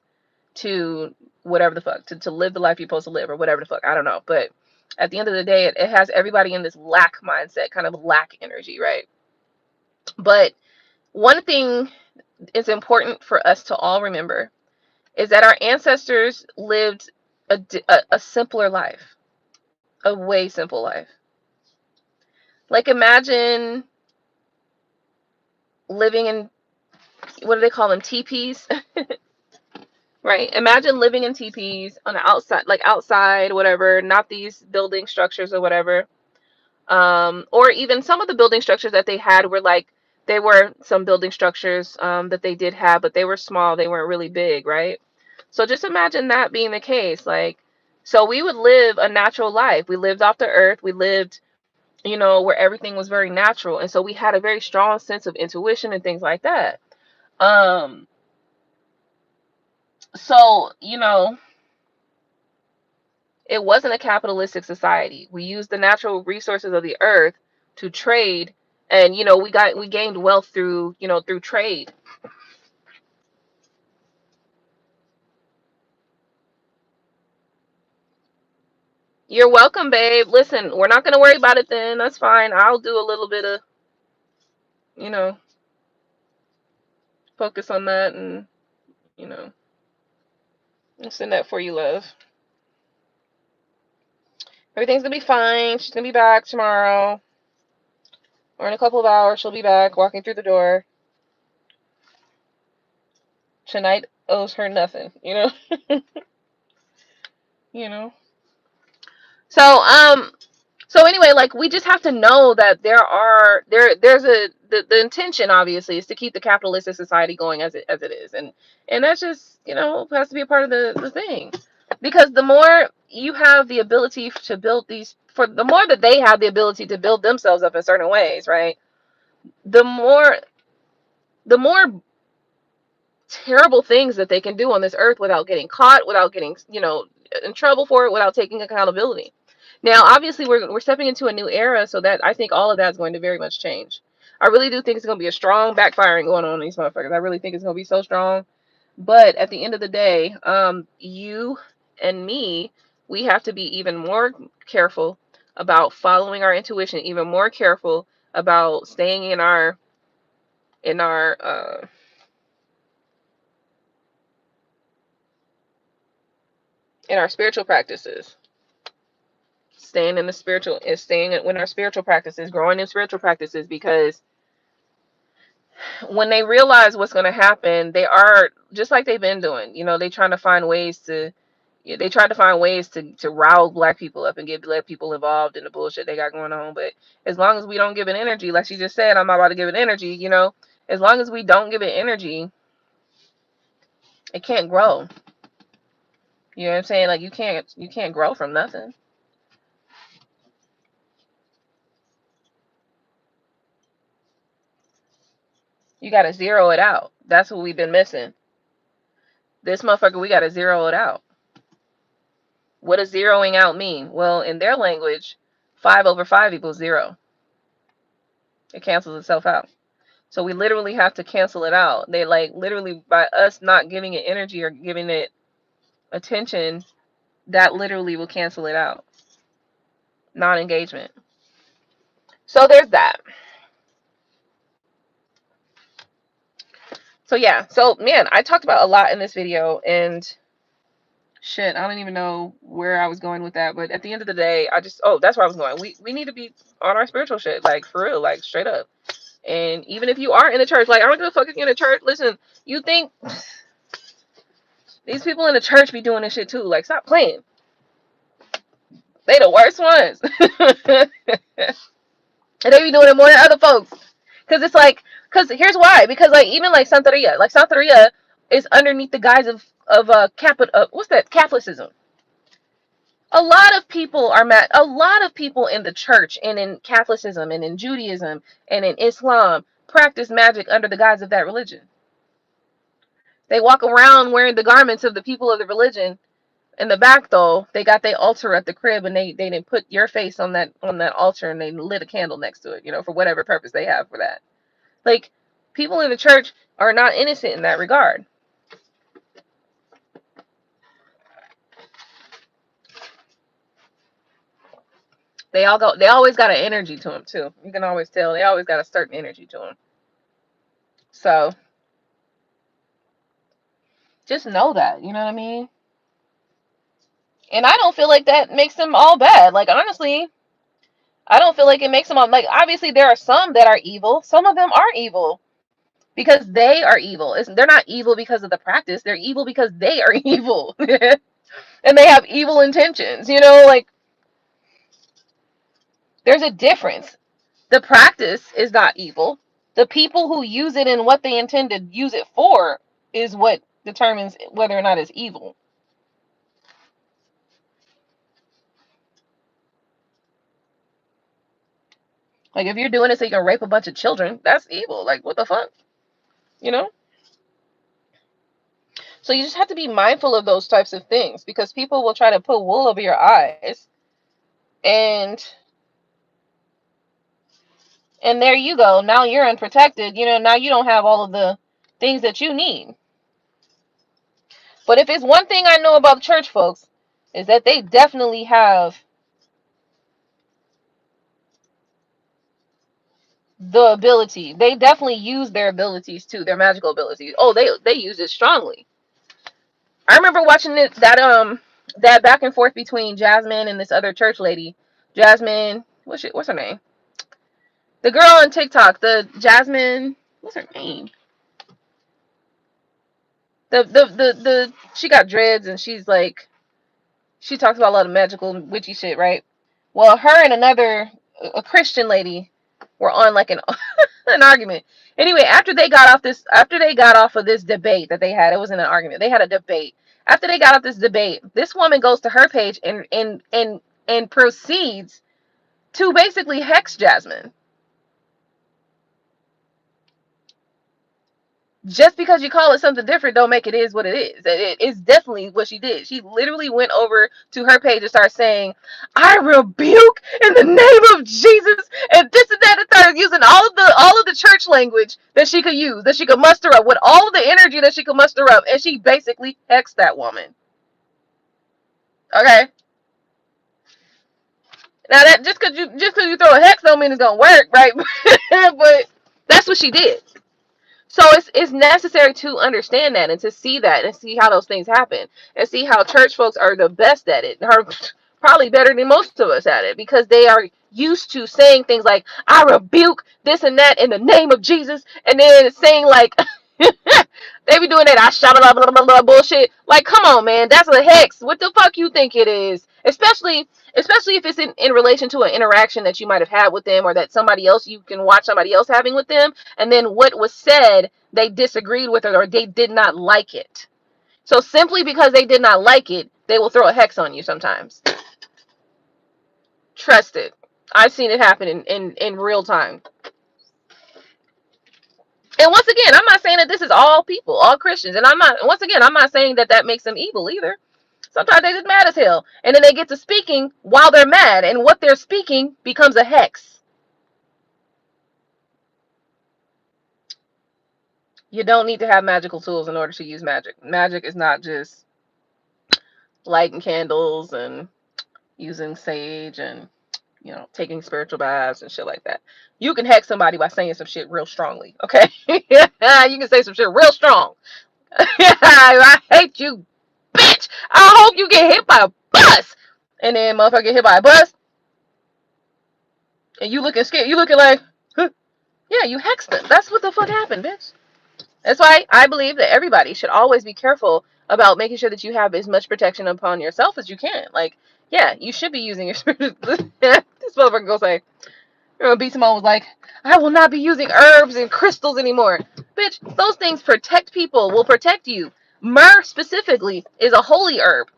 to whatever the fuck, to live the life you're supposed to live, or whatever the fuck. I don't know. But at the end of the day, it has everybody in this lack mindset, kind of lack energy, right? But one thing is important for us to all remember is that our ancestors lived a simpler life, a way simple life. Like, imagine living in, what do they call them, teepees? Right? Imagine living in teepees on the outside, like outside, whatever, not these building structures or whatever. Or even some of the building structures that they had were like, they were some building structures that they did have, but they were small, they weren't really big, right? So just imagine that being the case. Like, so we would live a natural life. We lived off the earth. We lived, where everything was very natural. And so we had a very strong sense of intuition and things like that. Um, so, it wasn't a capitalistic society. We used the natural resources of the earth to trade, and we gained wealth through, through trade. You're welcome, babe. Listen, we're not going to worry about it then. That's fine. I'll do a little bit of, you know, focus on that, and, you know, I'll send that for you, love. Everything's going to be fine. She's going to be back tomorrow, or in a couple of hours. She'll be back walking through the door. Tonight owes her nothing, you know. So, so anyway, like, we just have to know that there's the intention, obviously, is to keep the capitalistic society going as it is, and that's just, has to be a part of the thing, because the more you have the ability to build these, for the more that they have the ability to build themselves up in certain ways, right? The more terrible things that they can do on this earth without getting caught, without getting, in trouble for it, without taking accountability. Now, obviously, we're stepping into a new era, so that I think all of that's going to very much change. I really do think it's going to be a strong backfiring going on these motherfuckers. I really think it's going to be so strong. But at the end of the day, you and me, we have to be even more careful about following our intuition, even more careful about staying in our spiritual practices, staying in the spiritual, is staying in our spiritual practices, growing in spiritual practices, because when they realize what's going to happen, they are just like they've been doing. They trying to find ways to, they tried to find ways to rile black people up and get black people involved in the bullshit they got going on. But as long as we don't give it energy, like she just said, I'm not about to give it energy. As long as we don't give it energy, it can't grow. You know what I'm saying? Like, you can't grow from nothing. You got to zero it out. That's what we've been missing. This motherfucker, we got to zero it out. What does zeroing out mean? Well, in their language, 5 over 5 equals 0. It cancels itself out. So we literally have to cancel it out. They, like, literally, by us not giving it energy or giving it attention, that literally will cancel it out. Non-engagement. So there's that. So yeah. So, man, I talked about a lot in this video, and shit, I don't even know where I was going with that. But at the end of the day, that's where I was going. We need to be on our spiritual shit, like, for real, like, straight up. And even if you are in the church, like, I don't give a fuck if you're in the church. Listen, you think these people in the church be doing this shit too. Like, stop playing. They the worst ones. And they be doing it more than other folks. Because it's like, because here's why. Because, like, even like Santeria. Like, Santeria is underneath the guise of what's that? Catholicism. A lot of people are mad. A lot of people in the church and in Catholicism and in Judaism and in Islam practice magic under the guise of that religion. They walk around wearing the garments of the people of the religion, In the back though, they got their altar at the crib, and they didn't put your face on that altar, and they lit a candle next to it, you know, for whatever purpose they have for that. Like, people in the church are not innocent in that regard. They always got an energy to them too. You can always tell they always got a certain energy to them. So just know that, you know what I mean? And I don't feel like that makes them all bad. Like, honestly, I don't feel like it makes them all, like, obviously there are some that are evil. Some of them are evil because they are evil. They're not evil because of the practice. They're evil because they are evil. And they have evil intentions, you know, like, there's a difference. The practice is not evil. The people who use it and what they intend to use it for is what determines whether or not it's evil. Like, if you're doing it so you can rape a bunch of children, that's evil. Like, what the fuck? You know? So you just have to be mindful of those types of things, because people will try to put wool over your eyes, and there you go. Now you're unprotected. You know, now you don't have all of the things that you need. But if it's one thing I know about church folks, is that they definitely have the ability. They definitely use their abilities too, their magical abilities. Oh, they use it strongly. I remember watching it, that back and forth between Jasmine and this other church lady. Jasmine, what's her name? The girl on TikTok, the Jasmine, what's her name? The she got dreads, and she's like, she talks about a lot of magical witchy shit, right? Well, her and a Christian lady were on like an an argument. Anyway, after they got off of this debate that they had, it wasn't an argument. They had a debate. After they got off this debate, this woman goes to her page and proceeds to basically hex Jasmine. Just because you call it something different don't make it is what it is. It's definitely what she did. She literally went over to her page and started saying, "I rebuke in the name of Jesus," and this and that, and started using all of the church language that she could use, that she could muster up, with all of the energy that she could muster up, and she basically hexed that woman. Okay. Now, that just because you throw a hex don't mean it's gonna work, right? But that's what she did. So it's necessary to understand that, and to see that, and see how those things happen, and see how church folks are the best at it, are probably better than most of us at it, because they are used to saying things like, "I rebuke this and that in the name of Jesus," and then saying like, they be doing that "I shout blah blah blah blah" bullshit. Like, come on, man, that's a hex. What the fuck you think it is? Especially if it's in relation to an interaction that you might have had with them, or that somebody else, you can watch somebody else having with them, and then what was said, they disagreed with it, or they did not like it. So simply because they did not like it, they will throw a hex on you sometimes. Trust it. I've seen it happen in real time. And once again, I'm not saying that this is all people, all Christians. And I'm not saying that that makes them evil either. Sometimes they just mad as hell. And then they get to speaking while they're mad. And what they're speaking becomes a hex. You don't need to have magical tools in order to use magic. Magic is not just lighting candles and using sage and, you know, taking spiritual baths and shit like that. You can hex somebody by saying some shit real strongly, okay? You can say some shit real strong. I hate you, bitch. I hope you get hit by a bus. And then motherfucker get hit by a bus, and you looking scared. You looking like, huh? Yeah, you hexed them. That's what the fuck happened, bitch. That's why I believe that everybody should always be careful about making sure that you have as much protection upon yourself as you can. Like, yeah, you should be using your spirit. This motherfucker go say, B. Simone was like, "I will not be using herbs and crystals anymore." Bitch, those things protect people, will protect you. Myrrh specifically is a holy herb.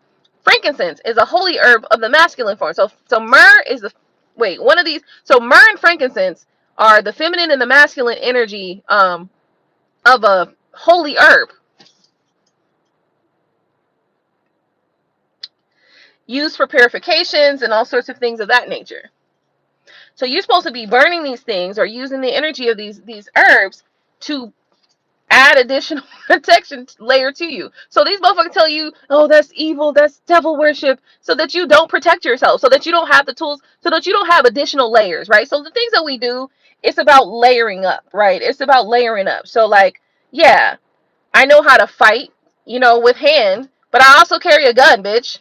Frankincense is a holy herb of the masculine form. So myrrh is one of these. So myrrh and frankincense are the feminine and the masculine energy of a holy herb. used for purifications and all sorts of things of that nature. So you're supposed to be burning these things or using the energy of these herbs to add additional protection layer to you. So these motherfuckers tell you, oh, that's evil, that's devil worship, so that you don't protect yourself, so that you don't have the tools, so that you don't have additional layers, right? So the things that we do, it's about layering up, right? It's about layering up. So like, yeah, I know how to fight, you know, with hand, but I also carry a gun, bitch.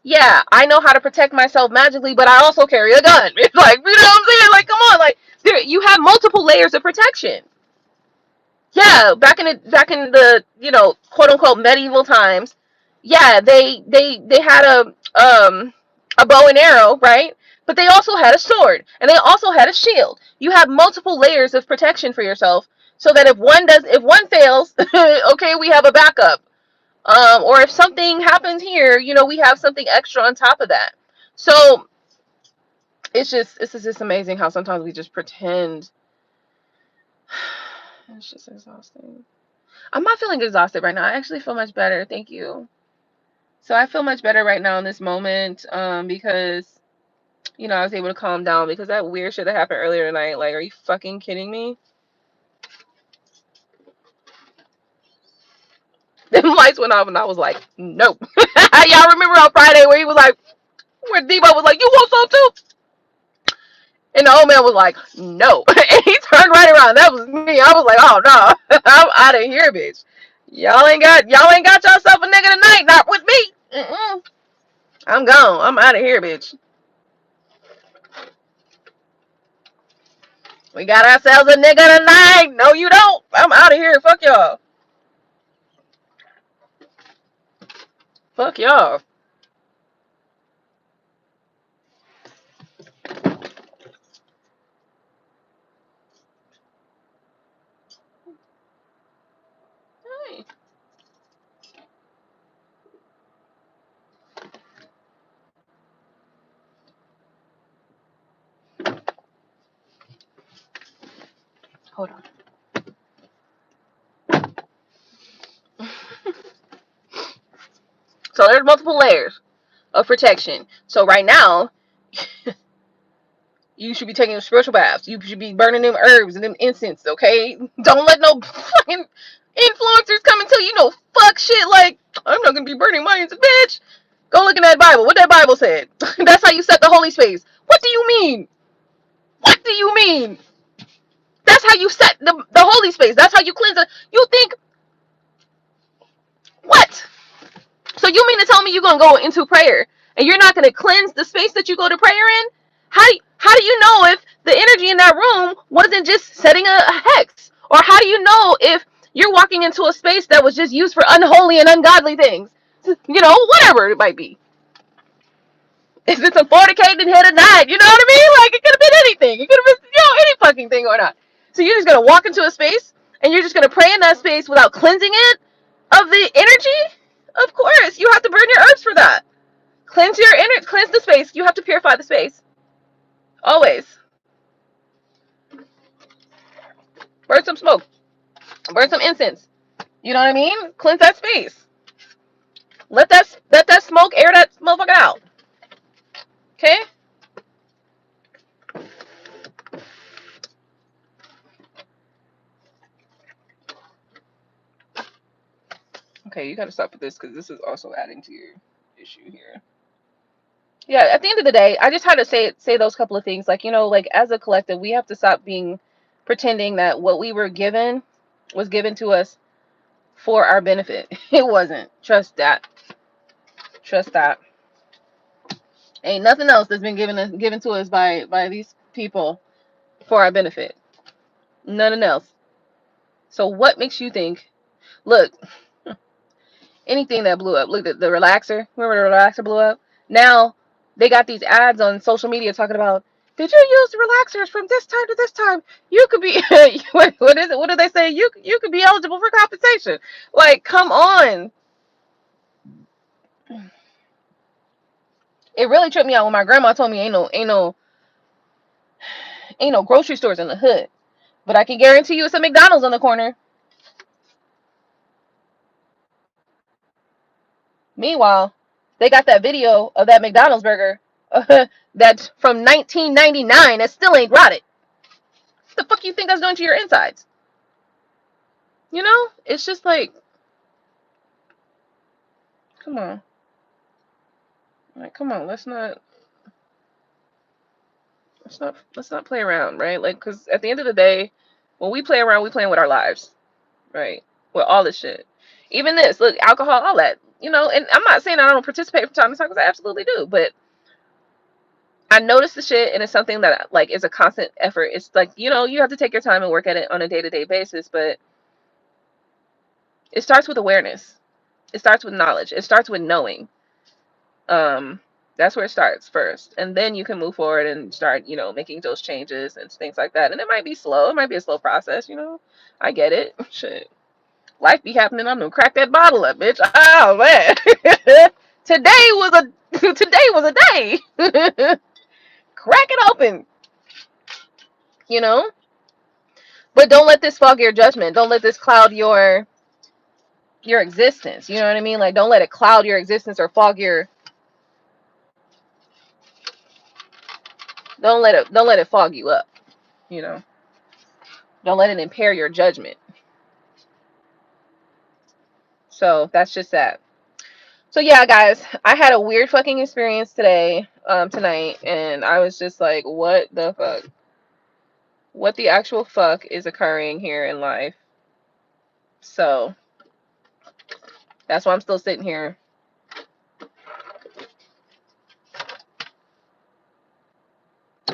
Yeah, I know how to protect myself magically, but I also carry a gun. It's like, you know what I'm saying? Like, come on, like, you have multiple layers of protection. Yeah, back in the you know, quote unquote medieval times, yeah, they had a bow and arrow, right? But they also had a sword and they also had a shield. You have multiple layers of protection for yourself so that if one fails, okay, we have a backup. Or if something happens here, you know, we have something extra on top of that. So it's just amazing how sometimes we just pretend. It's just exhausting. I'm not feeling exhausted right now. I actually feel much better. Thank you. So I feel much better right now in this moment, because, you know, I was able to calm down because that weird shit that happened earlier tonight. Like, are you fucking kidding me? Then lights went off and I was like, nope. Y'all remember on Friday where he was like, where Debo was like, you want some too? And the old man was like, no. And he turned right around. That was me. I was like, oh no, I'm out of here, bitch. Y'all ain't got yourself a nigga tonight. Not with me. Mm-mm. I'm gone. I'm out of here, bitch. We got ourselves a nigga tonight. No, you don't. I'm out of here. Fuck y'all. Fuck y'all. Hey. Hold on. So there's multiple layers of protection. So right now, you should be taking spiritual baths. You should be burning them herbs and them incense, okay? Don't let no fucking influencers come and tell you no fuck shit like, I'm not gonna be burning my incense, bitch. Go look in that Bible. What that Bible said. That's how you set the holy space. What do you mean? What do you mean? That's how you set the holy space. That's how you cleanse it. You think, what? So you mean to tell me you're gonna go into prayer and you're not gonna cleanse the space that you go to prayer in? How do you know if the energy in that room wasn't just setting a hex? Or how do you know if you're walking into a space that was just used for unholy and ungodly things? You know, whatever it might be. If it's a fornicating head of night, you know what I mean? Like, it could have been anything. It could have been, you know, any fucking thing or not. So you're just gonna walk into a space and you're just gonna pray in that space without cleansing it of the energy? Of course, you have to burn your herbs for that. Cleanse your inner, cleanse the space. You have to purify the space. Always. Burn some smoke. Burn some incense. You know what I mean? Cleanse that space. Let that smoke air that motherfucker out. Okay? Okay, you gotta stop with this because this is also adding to your issue here. Yeah, at the end of the day, I just had to say those couple of things. Like, you know, like as a collective, we have to stop being pretending that what we were given was given to us for our benefit. It wasn't. Trust that. Trust that. Ain't nothing else that's been given to us by these people for our benefit. Nothing else. So what makes you think? Look, anything that blew up. Look at the relaxer. Remember the relaxer blew up? Now they got these ads on social media talking about, did you use relaxers from this time to this time? You could be what is it? What do they say? You could be eligible for compensation. Like, come on. It really tripped me out when my grandma told me ain't no grocery stores in the hood. But I can guarantee you it's a McDonald's on the corner. Meanwhile, They got that video of that McDonald's burger that's from 1999 that still ain't rotted. What the fuck you think that's doing to your insides? You know, it's just like, come on, like, come on, let's not play around, right? Like, because at the end of the day, when we play around, we playing with our lives, right? With all this shit, even this, look, alcohol, all that, you know. And I'm not saying I don't participate from time to time, because I absolutely do, but I notice the shit, and it's something that like is a constant effort. It's like, you know, you have to take your time and work at it on a day-to-day basis, but it starts with awareness. It starts with knowledge. It starts with knowing. That's where it starts first, and then you can move forward and start, you know, making those changes and things like that. And it might be slow. It might be a slow process, you know. I get it. Shit, life be happening. I'm gonna crack that bottle up, bitch. Oh man, today was a day. Crack it open, you know. But don't let this fog your judgment. Don't let this cloud your existence. You know what I mean? Like, don't let it cloud your existence or fog your. Don't let it fog you up. You know. Don't let it impair your judgment. So that's just that. So yeah, guys, I had a weird fucking experience tonight, and I was just like, what the fuck? What the actual fuck is occurring here in life? So that's why I'm still sitting here.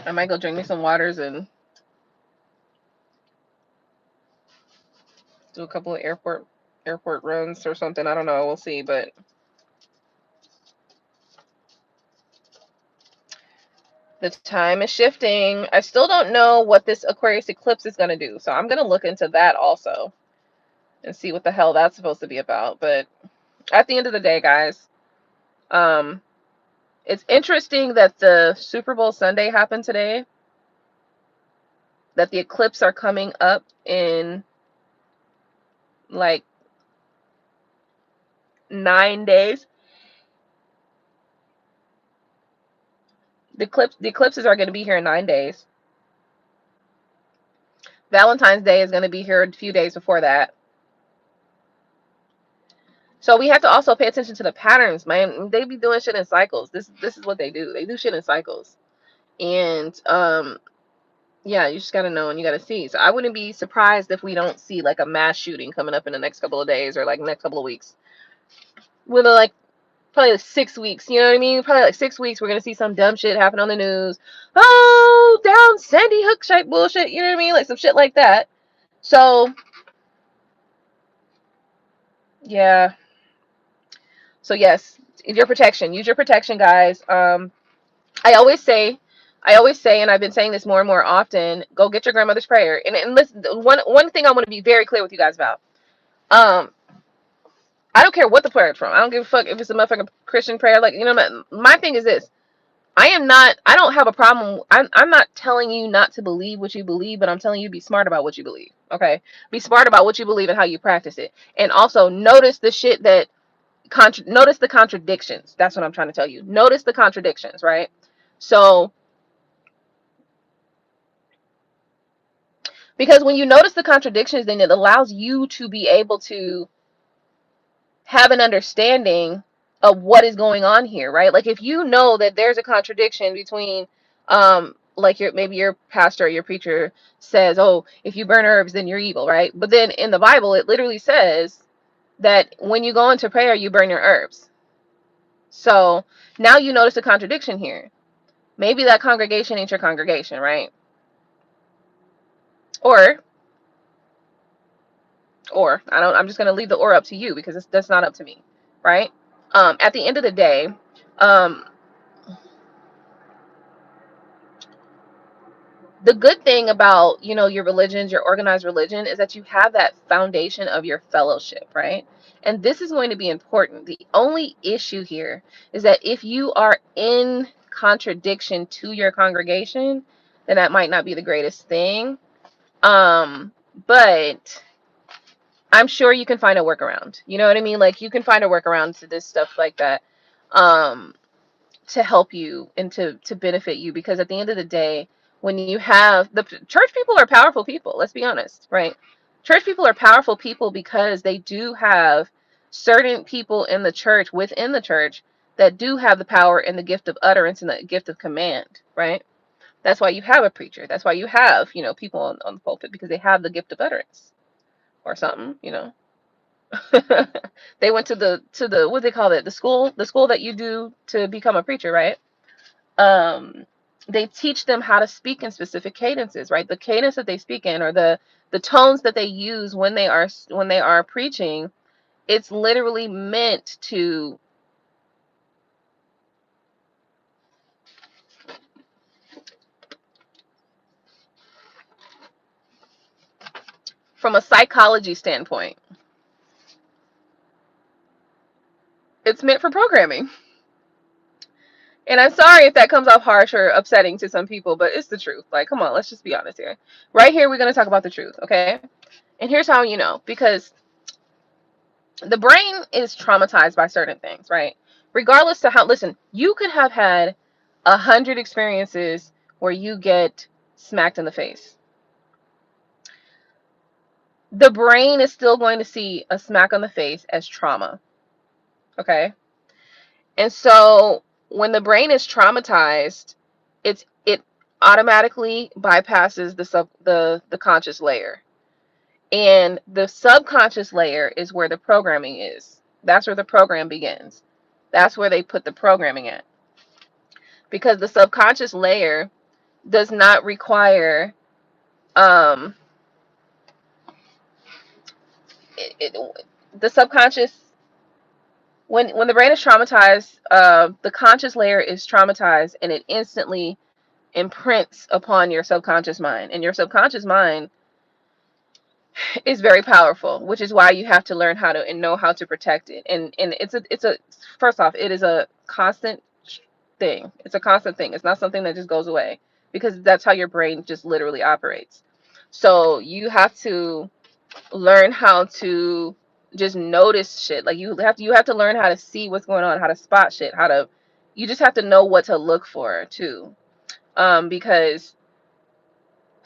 I might go drink me some waters and do a couple of airport runs or something. I don't know. We'll see. But the time is shifting. I still don't know what this Aquarius eclipse is going to do. So I'm going to look into that also and see what the hell that's supposed to be about. But at the end of the day, guys, it's interesting that the Super Bowl Sunday happened today, that the eclipse are coming up in like 9 days. The eclipses are going to be here in 9 days. Valentine's Day is going to be here a few days before that. So we have to also pay attention to the patterns, man. They be doing shit in cycles. This is what they do. They do shit in cycles. And yeah, you just gotta know and you gotta see. So I wouldn't be surprised if we don't see like a mass shooting coming up in the next couple of days or like next couple of weeks. Within like probably like 6 weeks, you know what I mean? Probably like 6 weeks, we're gonna see some dumb shit happen on the news. Oh, down Sandy Hook type bullshit, you know what I mean? Like some shit like that. So yeah. So yes, your protection. Use your protection, guys. I always say, and I've been saying this more and more often, go get your grandmother's prayer. And listen, one thing I want to be very clear with you guys about. I don't care what the prayer is from. I don't give a fuck if it's a motherfucking Christian prayer. Like, you know, my thing is this. I don't have a problem. I'm not telling you not to believe what you believe, but I'm telling you be smart about what you believe. Okay? Be smart about what you believe and how you practice it. And also notice the shit that notice the contradictions. That's what I'm trying to tell you. Notice the contradictions, right? So because when you notice the contradictions, then it allows you to be able to have an understanding of what is going on here, right? Like if you know that there's a contradiction between like maybe your pastor or your preacher says, oh, if you burn herbs then you're evil, right? But then in the Bible it literally says that when you go into prayer you burn your herbs. So now you notice a contradiction here. Maybe that congregation ain't your congregation, right? Or I'm just going to leave the or up to you because that's not up to me, right? At the end of the day, the good thing about, you know, your religions, your organized religion, is that you have that foundation of your fellowship, right? And this is going to be important. The only issue here is that if you are in contradiction to your congregation, then that might not be the greatest thing. But I'm sure you can find a workaround. You know what I mean? Like you can find a workaround to this stuff like that. to help you and to benefit you, because at the end of the day, when you have the church people are powerful people, let's be honest, right? Church people are powerful people because they do have certain people in the church, within the church, that do have the power and the gift of utterance and the gift of command, right? That's why you have a preacher. That's why you have, people on the pulpit, because they have the gift of utterance or something. They went to the what do they call it, the school that you do to become a preacher, right? um they teach them how to speak in specific cadences, right? The cadence that they speak in, or the tones that they use when they are preaching, it's literally meant to, from a psychology standpoint, it's meant for programming. And I'm sorry if that comes off harsh or upsetting to some people, but it's the truth. Like, come on, let's just be honest here. Right here, we're going to talk about the truth, okay? And here's how you know, because the brain is traumatized by certain things, right? Regardless to how, listen, you could have had 100 experiences where you get smacked in the face. The brain is still going to see a smack on the face as trauma, okay? And so when the brain is traumatized, it automatically bypasses the conscious layer. And the subconscious layer is where the programming is. That's where the program begins. That's where they put the programming at. Because the subconscious layer does not require um the subconscious, when the brain is traumatized, the conscious layer is traumatized, and it instantly imprints upon your subconscious mind, and your subconscious mind is very powerful, which is why you have to learn how to and know how to protect it. And it's a first off, it is a constant thing. It's a constant thing. It's not something that just goes away, because that's how your brain just literally operates. So you have to learn how to just notice shit. Like you have to learn how to see what's going on, how to spot shit, you just have to know what to look for too. Because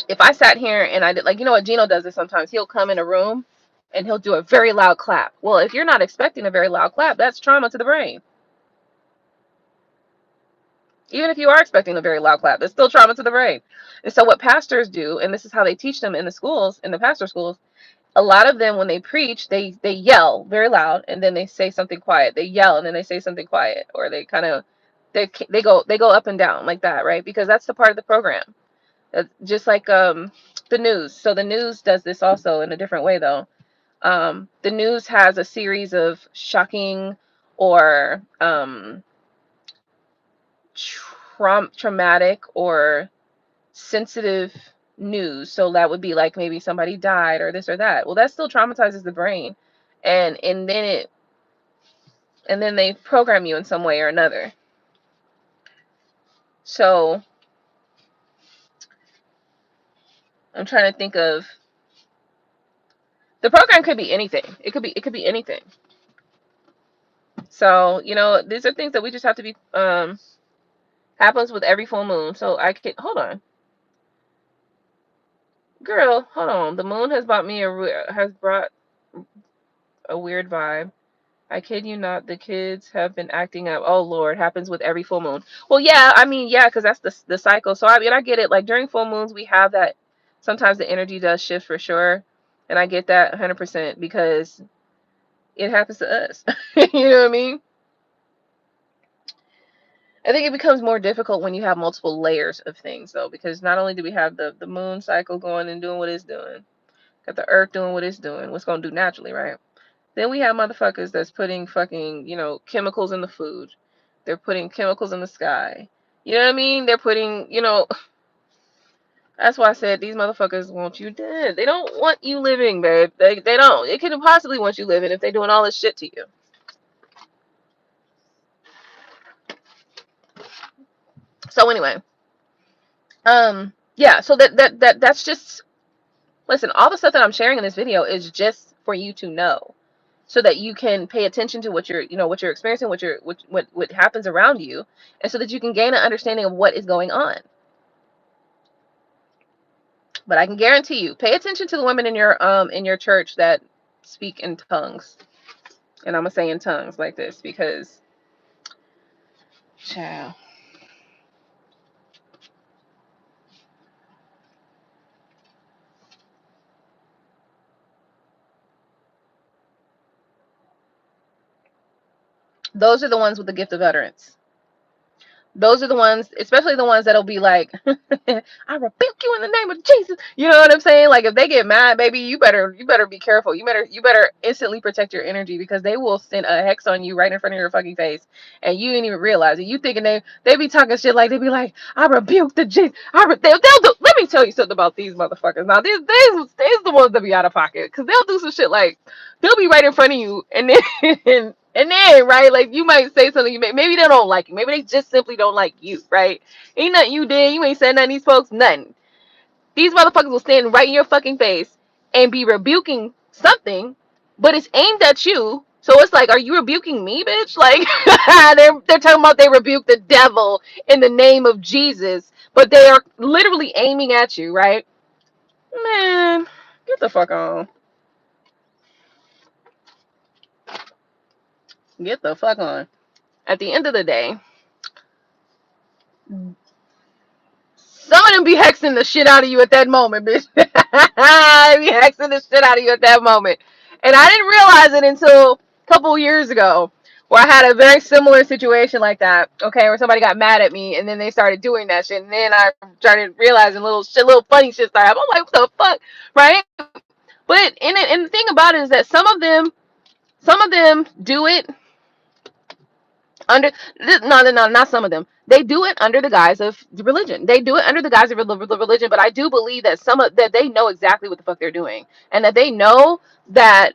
if I sat here and I did, like, what Gino does is sometimes he'll come in a room and he'll do a very loud clap. Well, if you're not expecting a very loud clap, that's trauma to the brain. Even if you are expecting a very loud clap, it's still trauma to the brain. And so what pastors do, and this is how they teach them in the schools, in the pastor schools, a lot of them, when they preach, they yell very loud, and then they say something quiet. They yell and then they say something quiet, or they kind of they go up and down like that, right? Because that's the part of the program. Just like the news. So the news does this also in a different way, though. The news has a series of shocking or traumatic or sensitive news. So that would be like maybe somebody died or this or that. Well, that still traumatizes the brain, and then they program you in some way or another. So I'm trying to think of, the program could be anything. It could be anything. So these are things that we just have to be happens with every full moon. So I can hold on, girl, hold on. The moon has brought a weird vibe. I kid you not, the kids have been acting up. Oh Lord, happens with every full moon. Well, yeah, I mean, yeah, because that's the cycle. So I mean, I get it. Like during full moons, we have that. Sometimes the energy does shift for sure, and I get that 100% because it happens to us. You know what I mean? I think it becomes more difficult when you have multiple layers of things, though, because not only do we have the moon cycle going and doing what it's doing, got the earth doing what it's doing, what's gonna do naturally, right? Then we have motherfuckers that's putting fucking, chemicals in the food. They're putting chemicals in the sky. You know what I mean? They're putting, that's why I said these motherfuckers want you dead. They don't want you living, babe. They don't. They couldn't possibly want you living if they're doing all this shit to you. So anyway, yeah, so that's just, listen, all the stuff that I'm sharing in this video is just for you to know. so that you can pay attention to what you're, what you're experiencing, what happens around you, and so that you can gain an understanding of what is going on. But I can guarantee you, pay attention to the women in your church that speak in tongues. And I'm gonna say in tongues like this because, child, those are the ones with the gift of utterance. Those are the ones, especially the ones that'll be like, I rebuke you in the name of Jesus. You know what I'm saying? Like if they get mad, baby, you better be careful. You better instantly protect your energy, because they will send a hex on you right in front of your fucking face, and you ain't even realize it. You thinking they be talking shit, like they be like, I rebuke the Jesus. They'll do. Let me tell you something about these motherfuckers. Now these the ones that be out of pocket, because they'll do some shit like they'll be right in front of you, and then and then, right, like you might say something, maybe they don't like you. Maybe they just simply don't like you, right? Ain't nothing you did. You ain't said nothing to these folks, nothing. These motherfuckers will stand right in your fucking face and be rebuking something, but it's aimed at you. So it's like, are you rebuking me, bitch? Like, they're talking about they rebuke the devil in the name of Jesus, but they are literally aiming at you, right? Man, get the fuck on. Get the fuck on. At the end of the day, some of them be hexing the shit out of you at that moment, bitch. Be hexing the shit out of you at that moment. And I didn't realize it until a couple years ago, where I had a very similar situation like that. Okay, where somebody got mad at me, and then they started doing that shit, and then I started realizing little funny shit started. I'm like, what the fuck, right? But and the thing about it is that some of them do it under, no, not some of them. They do it under the guise of religion. They do it under the guise of religion. But I do believe that that they know exactly what the fuck they're doing, and that they know that